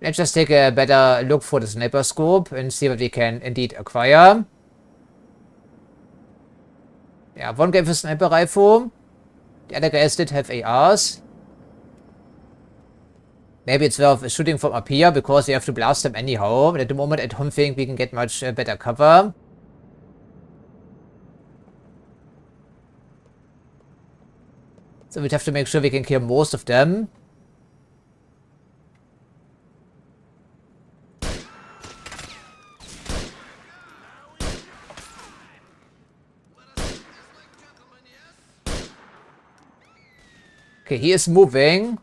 Let's just take a better look for the sniper scope and see what we can indeed acquire. Yeah, one gave a sniper rifle. The other guys did have ARs. Maybe it's worth shooting from up here because we have to blast them anyhow. But at the moment I don't think we can get much better cover. So we'd have to make sure we can kill most of them. Okay, he is moving.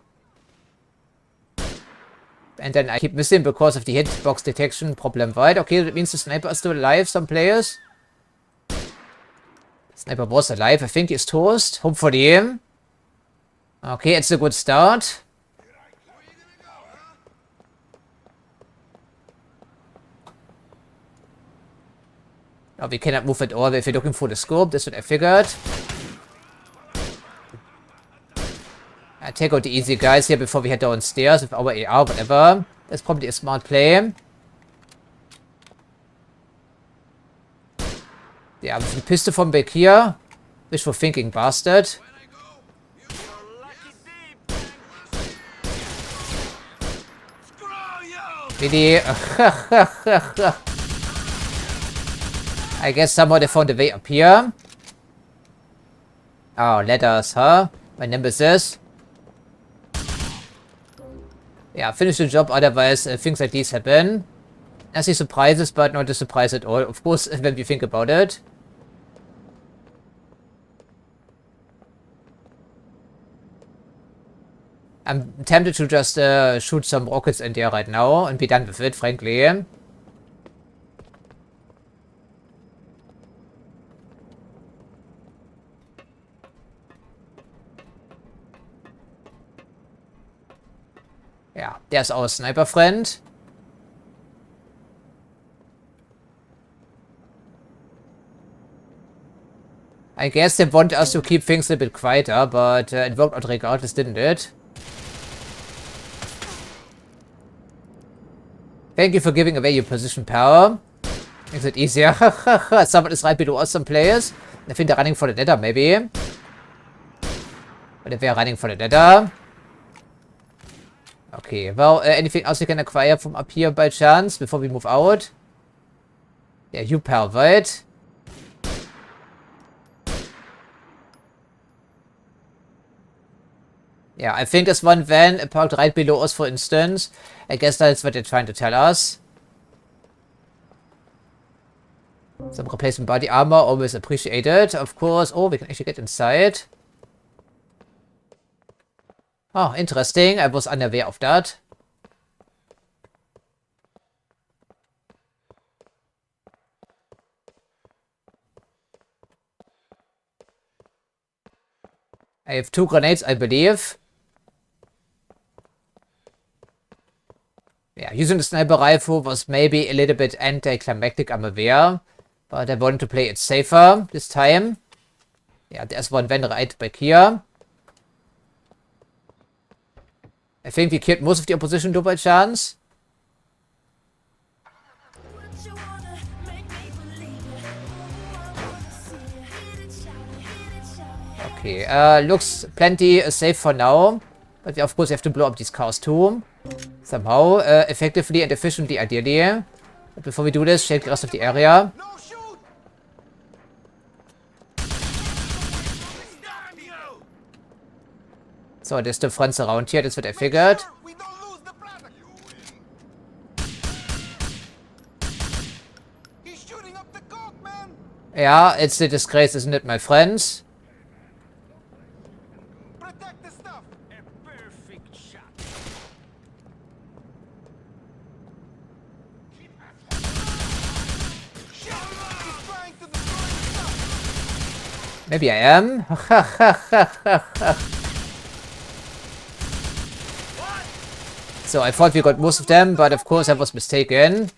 And then I keep missing because of the hitbox detection problem, right? Okay, that means the sniper is still alive, some players. Sniper was alive, I think he's toast. Hopefully. Okay, it's a good start. Oh, we cannot move at all if you're looking for the scope, that's what I figured. I take out the easy guys here before we head downstairs with our AR, whatever. That's probably a smart play. Yeah, with the pistol from back here. Wishful thinking, bastard. Really? I guess somehow they found a way up here. Oh, letters, huh? My nemesis. Yeah, finish the job, otherwise things like these happen. Nasty surprises, but not a surprise at all, of course, when we think about it. I'm tempted to just shoot some rockets in there right now and be done with it, frankly. Yeah, there's our sniper friend. I guess they want us to keep things a bit quieter, but it worked out regardless, didn't it? Thank you for giving away your position power. Makes it easier. Someone is right below us, some players. I think they're running for the ladder, maybe. But if they're running for the ladder... Okay, well, anything else you can acquire from up here by chance before we move out? Yeah, you pal, right? Yeah, I think there's one van parked right below us, for instance. I guess that's what they're trying to tell us. Some replacement body armor, always appreciated, of course. Oh, we can actually get inside. Oh, interesting. I was unaware of that. I have 2 grenades, I believe. Yeah, using the sniper rifle was maybe a little bit anticlimactic, I'm aware. But I wanted to play it safer this time. Yeah, there's one van right back here. I think we killed most of the opposition though by chance. Okay, looks plenty safe for now. But we of course have to blow up these cars too. Somehow, effectively and efficiently ideally. But before we do this, shake the rest of the area. So, there's the friends around here, that's what I figured. Yeah, it's a disgrace, isn't it, my friends? Maybe I am. So I thought we got most of them, but of course I was mistaken.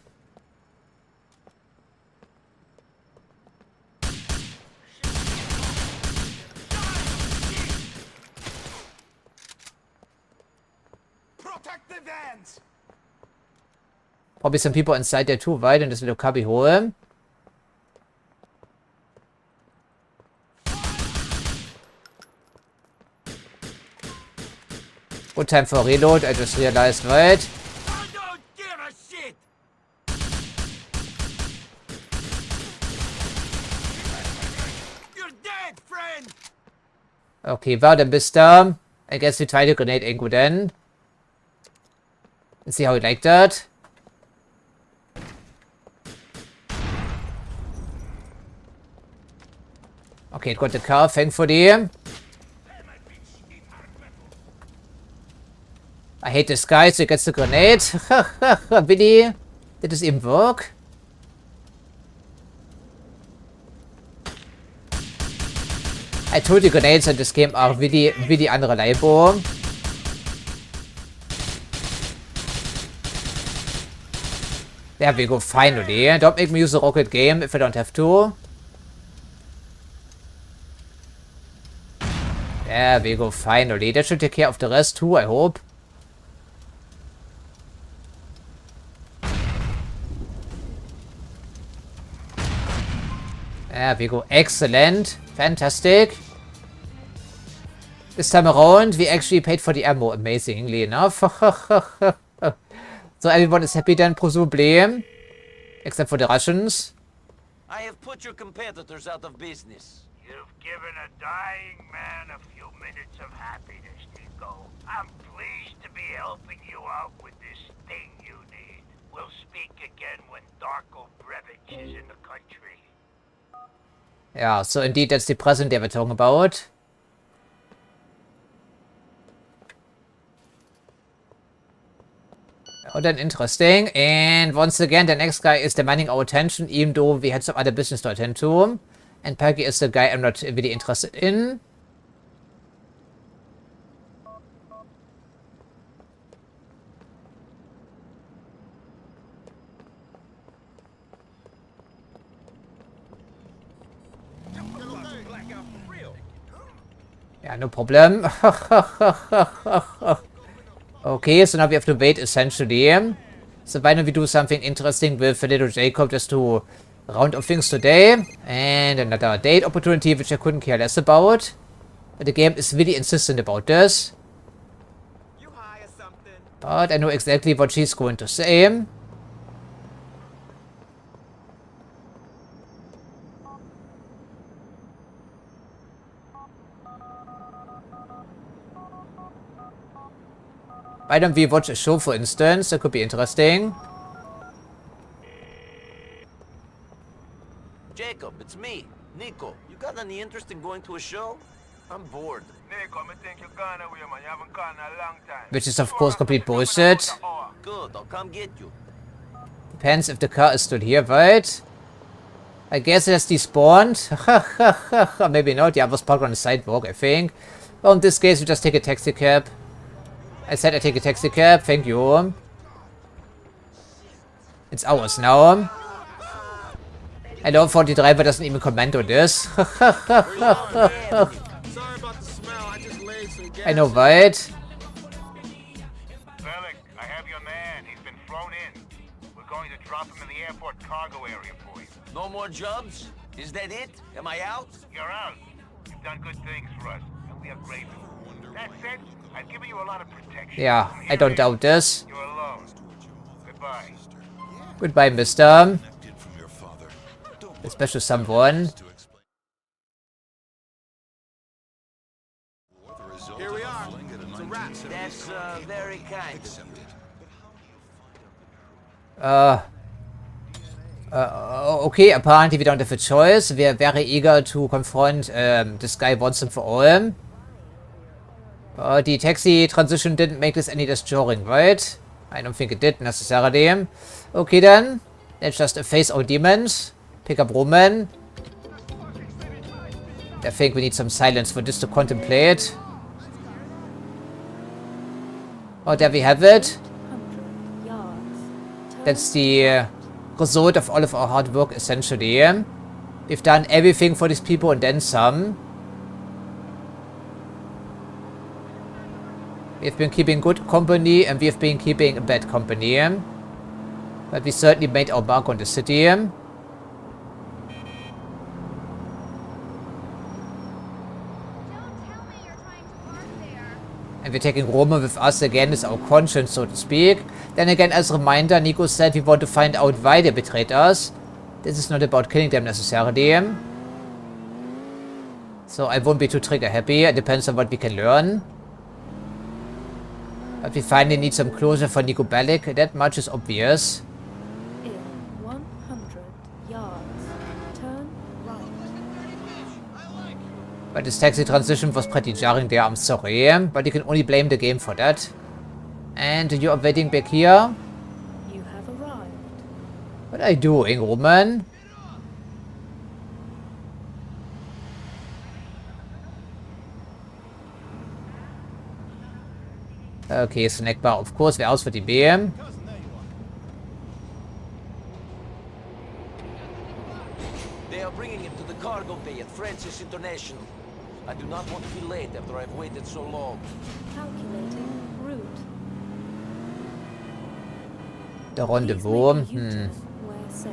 Probably some people inside there too, right? In this little cubby hole. Good time for a reload, I just realized, right? I don't give a shit. You're dead, friend. Okay, well then bist du. I guess we try the grenade angle then. Let's see how you like that. Okay, it got the car, thankfully. I hate this guy, so he gets the grenade. Really? Did this even work? I told you grenades in this game are really unreliable. There we go, finally. Don't make me use a rocket game if I don't have to. There we go, finally. That should take care of the rest too, I hope. There we go, excellent. Fantastic. This time around, we actually paid for the ammo, amazingly enough. So everyone is happy then, presumably. Except for the Russians. I have put your competitors out of business. You've given a dying man a few minutes of happiness, Niko. I'm pleased to be helping you out with this thing you need. We'll speak again when Darko Brevich is in the country. Yeah, so indeed that's the present that we're talking about. Oh, then interesting. And once again, the next guy is demanding our attention, even though we had some other business to attend to. And Peggy is the guy I'm not really interested in. Yeah, no problem. Okay, so now we have to wait, essentially. So why don't we do something interesting with little Jacob just to round off things today. And another date opportunity, which I couldn't care less about. But the game is really insistent about this. But I know exactly what she's going to say. Why don't we watch a show, for instance? That could be interesting. Jacob, it's me, Niko. You got any interest in going to a show? I'm bored. Niko, I think you're gone away, man. You haven't gone in a long time. Which is of course complete bullshit. Good, I'll come get you. Depends if the car is still here, right? I guess it has despawned. Maybe not. Yeah, I was parked on the sidewalk, I think. Well, in this case, we just take a taxi cab. I said I take a taxi cab. Thank you. It's ours now. I know 40 driver doesn't even comment on this. I know, right? Bellic, I have your man. He's been flown in. We're going to drop him in the airport cargo area for you. No more jobs? Is that it? Am I out? You're out. You've done good things for us, and we are grateful. That said, I've given you a lot of protection. Yeah, I don't doubt this. You're alone. Goodbye. Goodbye, mister. A special someone. Here we are. It's a wrap. That's very kind of you. Okay, apparently we don't have a choice. We are very eager to confront this guy once and for all. The taxi transition didn't make this any less jarring, right? I don't think it did necessarily. Okay then, let's just face our demons. Pick up Roman. I think we need some silence for this to contemplate. Oh, there we have it. That's the result of all of our hard work, essentially. We've done everything for these people and then some. We've been keeping good company and we've been keeping bad company. But we certainly made our mark on the city. And we're taking Roman with us again as our conscience, so to speak. Then again, as a reminder, Niko said we want to find out why they betrayed us. This is not about killing them necessarily. So I won't be too trigger happy. It depends on what we can learn. But we finally need some closure for Niko Bellic. That much is obvious. In 100 yards, turn right. But this taxi transition was pretty jarring there, I'm sorry. But you can only blame the game for that. And you are waiting back here. You have arrived. What are you doing, Roman? Okay, snack bar, of course, wer aus für die BM? They are bringing him to the cargo bay at Francis International. I do not want to be late after I've waited so long. Calculating route. Der Rendezvous. Where safe.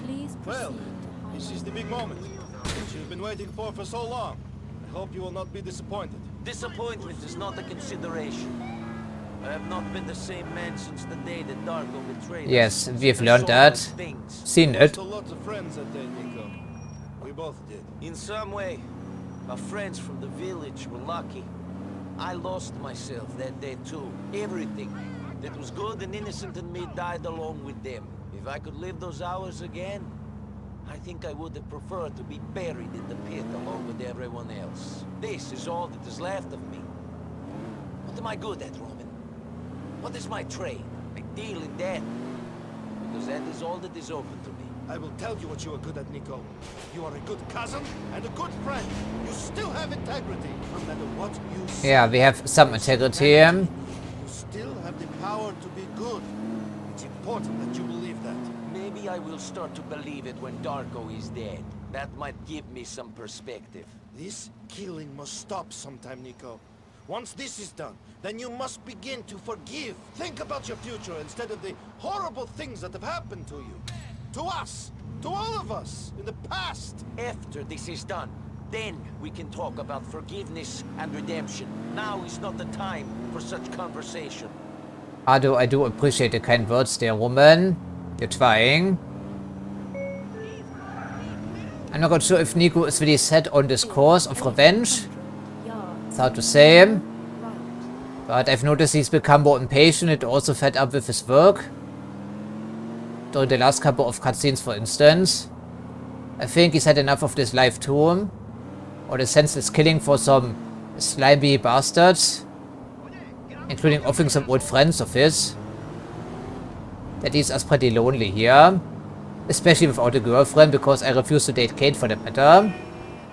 Please Well, proceed. this is the big moment, which you've been waiting for so long. I hope you will not be disappointed. Disappointment is not a consideration. I have not been the same man since the day that Darko betrayed us. Yes, we've learned that. Seen it. Lost a lot of friends that day, Niko. We both did. In some way, our friends from the village were lucky. I lost myself that day too. Everything that was good and innocent in me died along with them. If I could live those hours again, I think I would have preferred to be buried in the pit along with everyone else. This is all that is left of me. What am I good at, Roman? What is my trade? I deal in debt. Because that is all that is open to me. I will tell you what you are good at, Niko. You are a good cousin and a good friend. You still have integrity, no matter what you say. Yeah, we have some integrity. You still have the power to be good. It's important that you believe that. Maybe I will start to believe it when Darko is dead. That might give me some perspective. This killing must stop sometime, Niko. Once this is done, then you must begin to forgive. Think about your future instead of the horrible things that have happened to you. To us! To all of us! In the past! After this is done, then we can talk about forgiveness and redemption. Now is not the time for such conversation. I do appreciate the kind words there, Roman. You're trying. I'm not quite sure if Niko is really set on this course of revenge. It's hard to say. But I've noticed he's become more impatient and also fed up with his work. During the last couple of cutscenes, for instance. I think he's had enough of this life too. or the senseless killing for some slimy bastards, including offering some old friends of his. That leaves us pretty lonely here, especially without a girlfriend, because I refuse to date Kate for that matter.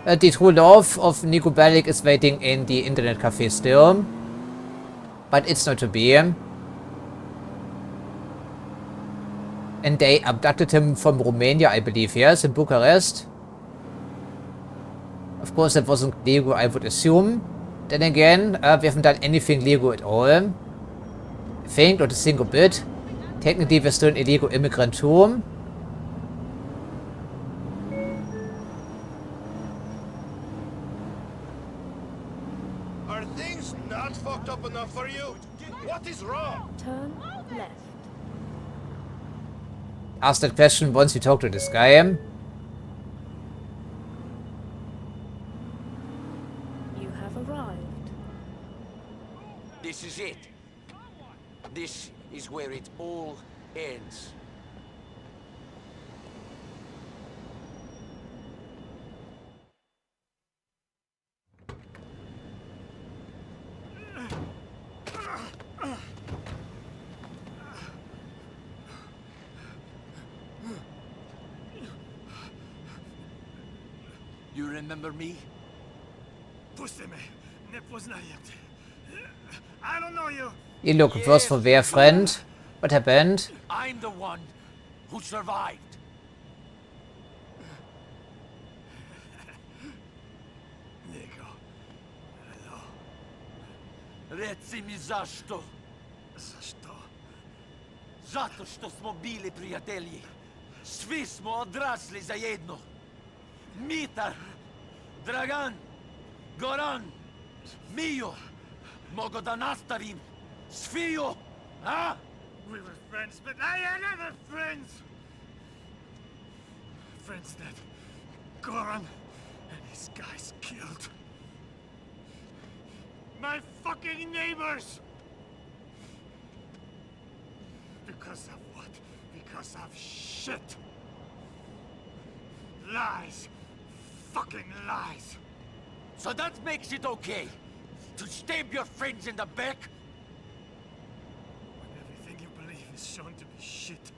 The true love of Niko Bellic is waiting in the internet cafe still, but it's not to be. And they abducted him from Romania, I believe, yes, in Bucharest. Of course, that wasn't legal, I would assume. Then again, we haven't done anything legal at all. I think, not a single bit. Technically, we're still an illegal immigrant too. Are things not fucked up enough for you? What is wrong? Turn left. Ask that question once you talk to this guy. You have arrived. This is it. This is where it all ends. You remember me? I don't know you. You look worse for wear, friend. What happened? I'm the one who survived. Niko. Hello. Reci mi zašto? Zašto? Zato što smo bili prijatelji. Svi smo odrasli zajedno. Mitar, Dragan, Goran, Mio. Mogu da nastavim. Sviju, a? We were friends, but I had other friends. Friends that Goran and his guys killed. My fucking neighbors! Because of what? Because of shit. Lies. Fucking lies. So that makes it okay to stab your friends in the back? When everything you believe is shown to be shit,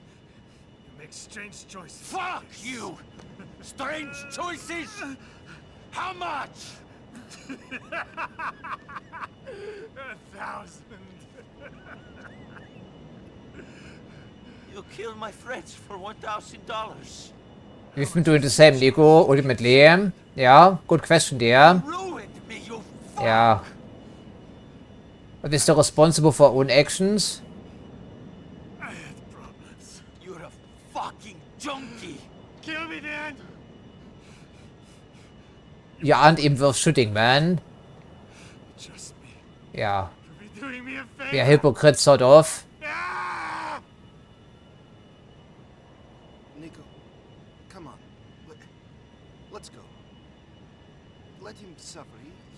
you make strange choices. Fuck you! Strange choices? How much? 1,000. You killed my friends for $1,000. We've been doing the same, Niko, ultimately. Yeah, good question there. Ruined me, you fuck! Yeah. But we're still responsible for our own actions. I had problems. You're a fucking junkie! Kill me, Dan! You aren't even worth shooting, man. Trust me. Yeah. You'll be doing me a favor. We are hypocrites, sort of. Ah! Niko, come on. Let's go. Let him suffer.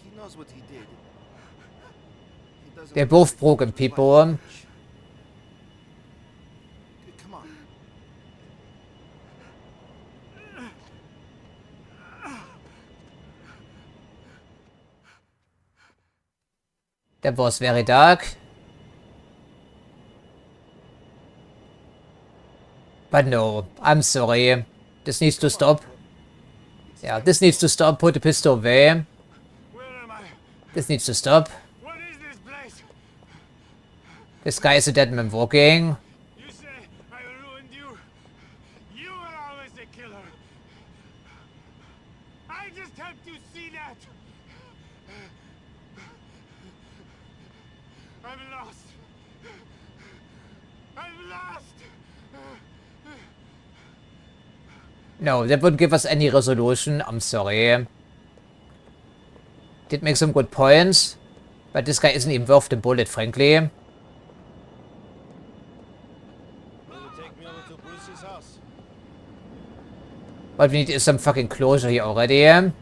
He knows what he did. He doesn't. They're both broken people. Come on. That was very dark. But no, I'm sorry. This needs to stop. Yeah, this needs to stop. Put the pistol away. Where am I? This needs to stop. What is this place? This guy is a dead man walking. You say I ruined you. You were always the killer. I just have to see that. I'm lost. I'm lost. No, that wouldn't give us any resolution. I'm sorry. Did make some good points. But this guy isn't even worth the bullet, frankly. Will you take me over to Bruce's house? What we need is some fucking closure here already. And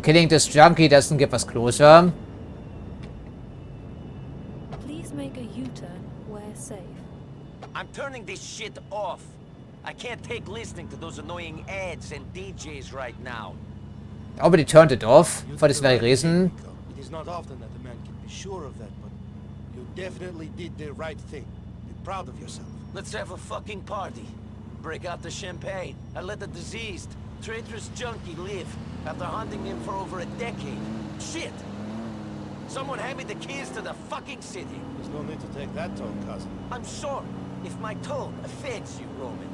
killing this junkie doesn't give us closure. Please make a U-turn where safe. I'm turning this shit off. I can't take listening to those annoying ads and DJs right now. Nobody turned it off for this very reason. It is not often that a man can be sure of that, but you definitely did the right thing. Be proud of yourself. Let's have a fucking party. Break out the champagne and let the diseased, traitorous junkie live after hunting him for over a decade. Shit! Someone hand me the keys to the fucking city. There's no need to take that tone, cousin. I'm sorry if my tone offends you, Roman.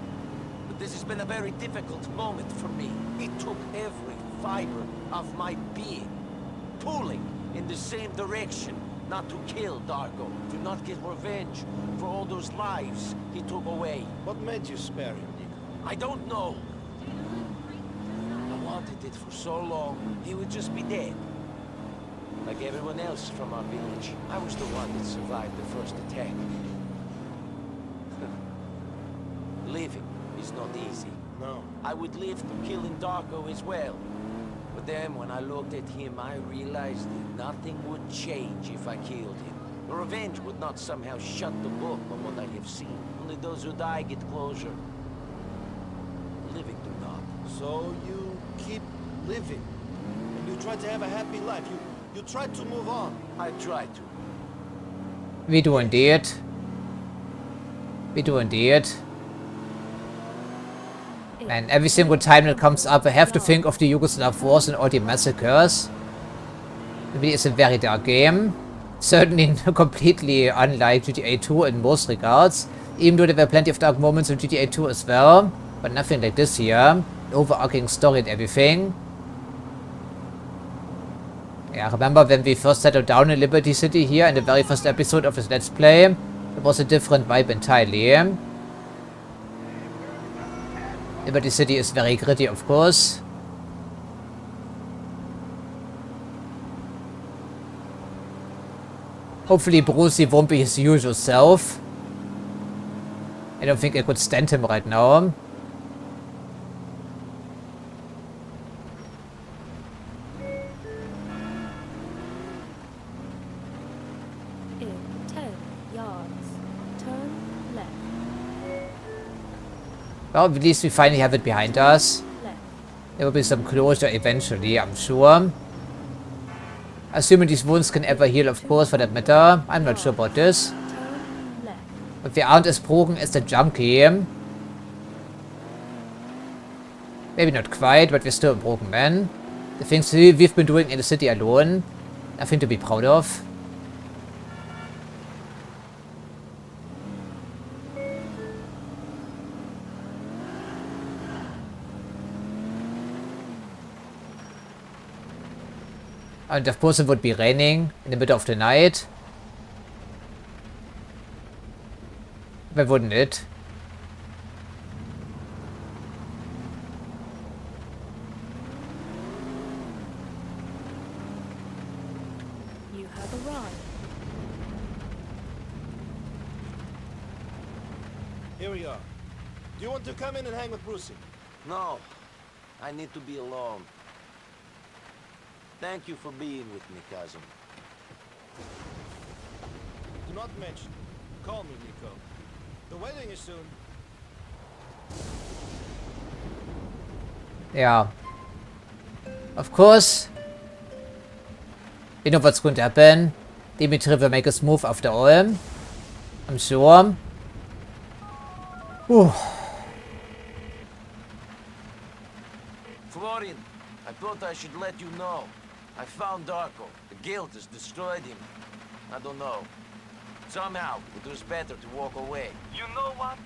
But this has been a very difficult moment for me. It took every fiber of my being, pulling in the same direction. Not to kill Darko, to not get revenge for all those lives he took away. What made you spare him, Niko? I don't know. I wanted it for so long, he would just be dead. Like everyone else from our village, I was the one that survived the first attack. Living is not easy. No. I would live through killing Darko as well. But then when I looked at him, I realized that nothing would change if I killed him. The revenge would not somehow shut the book on what I have seen. Only those who die get closure. Living do not. So you keep living, and you try to have a happy life. You try to move on. I try to. We do indeed. We do indeed. And every single time that comes up, I have to think of the Yugoslav Wars and all the massacres. It is a very dark game. Certainly completely unlike GTA 2 in most regards. Even though there were plenty of dark moments in GTA 2 as well. But nothing like this here. Overarching story and everything. Yeah, remember when we first settled down in Liberty City here in the very first episode of this Let's Play? It was a different vibe entirely. Liberty City is very gritty, of course. Hopefully Brucey won't be his usual self. I don't think I could stand him right now. In 10 yards, turn left. Well, at least we finally have it behind us. There will be some closure eventually, I'm sure. Assuming these wounds can ever heal, of course, for that matter. I'm not sure about this. But we aren't as broken as the junkie. Maybe not quite, but we're still a broken man. The things we've been doing in the city alone, nothing to be proud of. And of course it would be raining in the middle of the night. Why wouldn't it? You have arrived. Here we are. Do you want to come in and hang with Brucey? No. I need to be alone. Thank you for being with me, cousin. Do not mention. Call me, Niko. The wedding is soon. Yeah. Of course. We know what's going to happen. Dimitri will make us move after all. I'm sure. Whew. Florian, I thought I should let you know. I found Darko. The guild has destroyed him. I don't know. Somehow, it was better to walk away. You know what?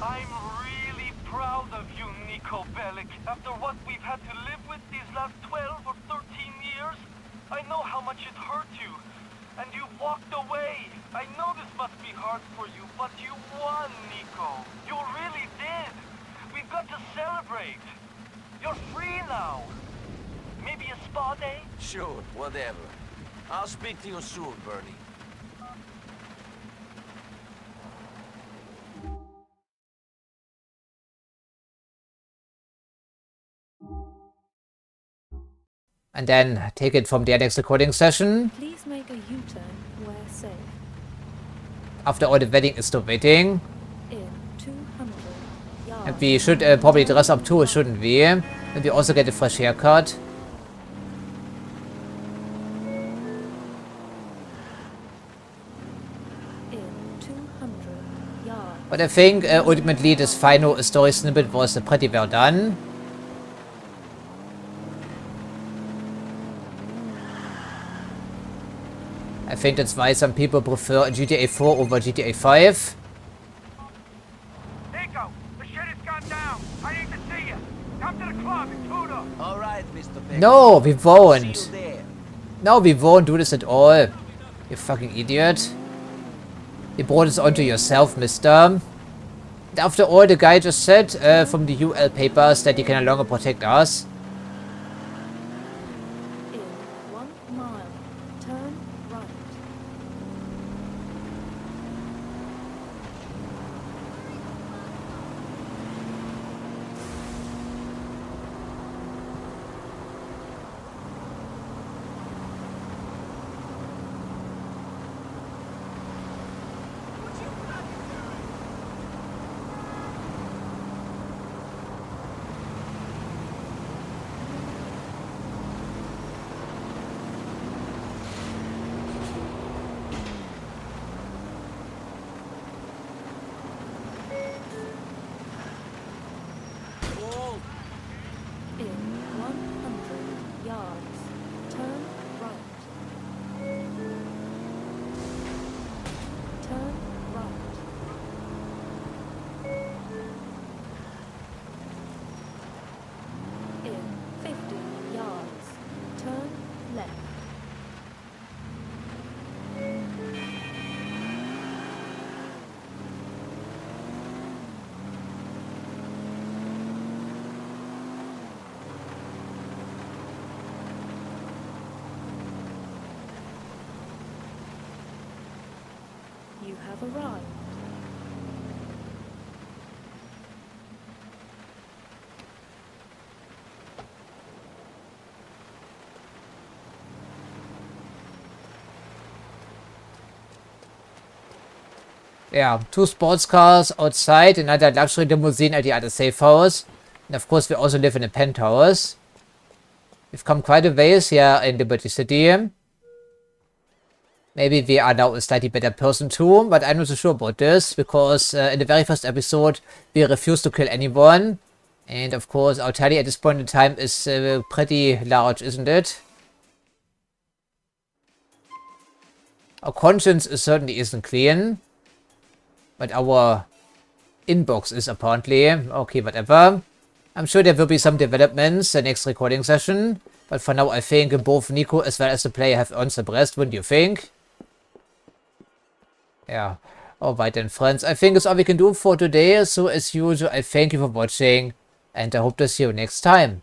I'm really proud of you, Niko Bellic. After what we've had to live with these last 12 or 13 years, I know how much it hurt you. And you walked away. I know this must be hard for you, but you won, Niko. You really did. We've got to celebrate. You're free now. Maybe a spa day? Sure, whatever. I'll speak to you soon, Bernie. And then take it from the next recording session. Please make a U-turn where safe. After all, the wedding is still waiting. In 200 yards. And we should probably dress up too, shouldn't we? And we also get a fresh haircut. But I think ultimately this final story snippet was pretty well done. I think that's why some people prefer GTA 4 over GTA 5. Niko, the shit has gone down. I need to see you. Come to the club in Tudor. All right, Mr. Beck. No, we See won't. you there. No, we won't do this at all. You fucking idiot. You brought this onto yourself, mister. After all, the guy just said from the UL papers that he can no longer protect us. In 1 mile, turn right. In 100 yards, turn right. Turn right. In 50 yards, turn left. You have arrived. Yeah, 2 sports cars outside, another luxury limousine at the other safe house. And of course we also live in a penthouse. We've come quite a ways here in Liberty City. Maybe we are now a slightly better person too, but I'm not so sure about this, because in the very first episode we refused to kill anyone. And of course our tally at this point in time is pretty large, isn't it? Our conscience certainly isn't clean. But our inbox is apparently. Okay, whatever. I'm sure there will be some developments the next recording session. But for now I think both Niko as well as the player have earned the rest, wouldn't you think? Yeah. Alright then friends, I think that's all we can do for today. So as usual, I thank you for watching. And I hope to see you next time.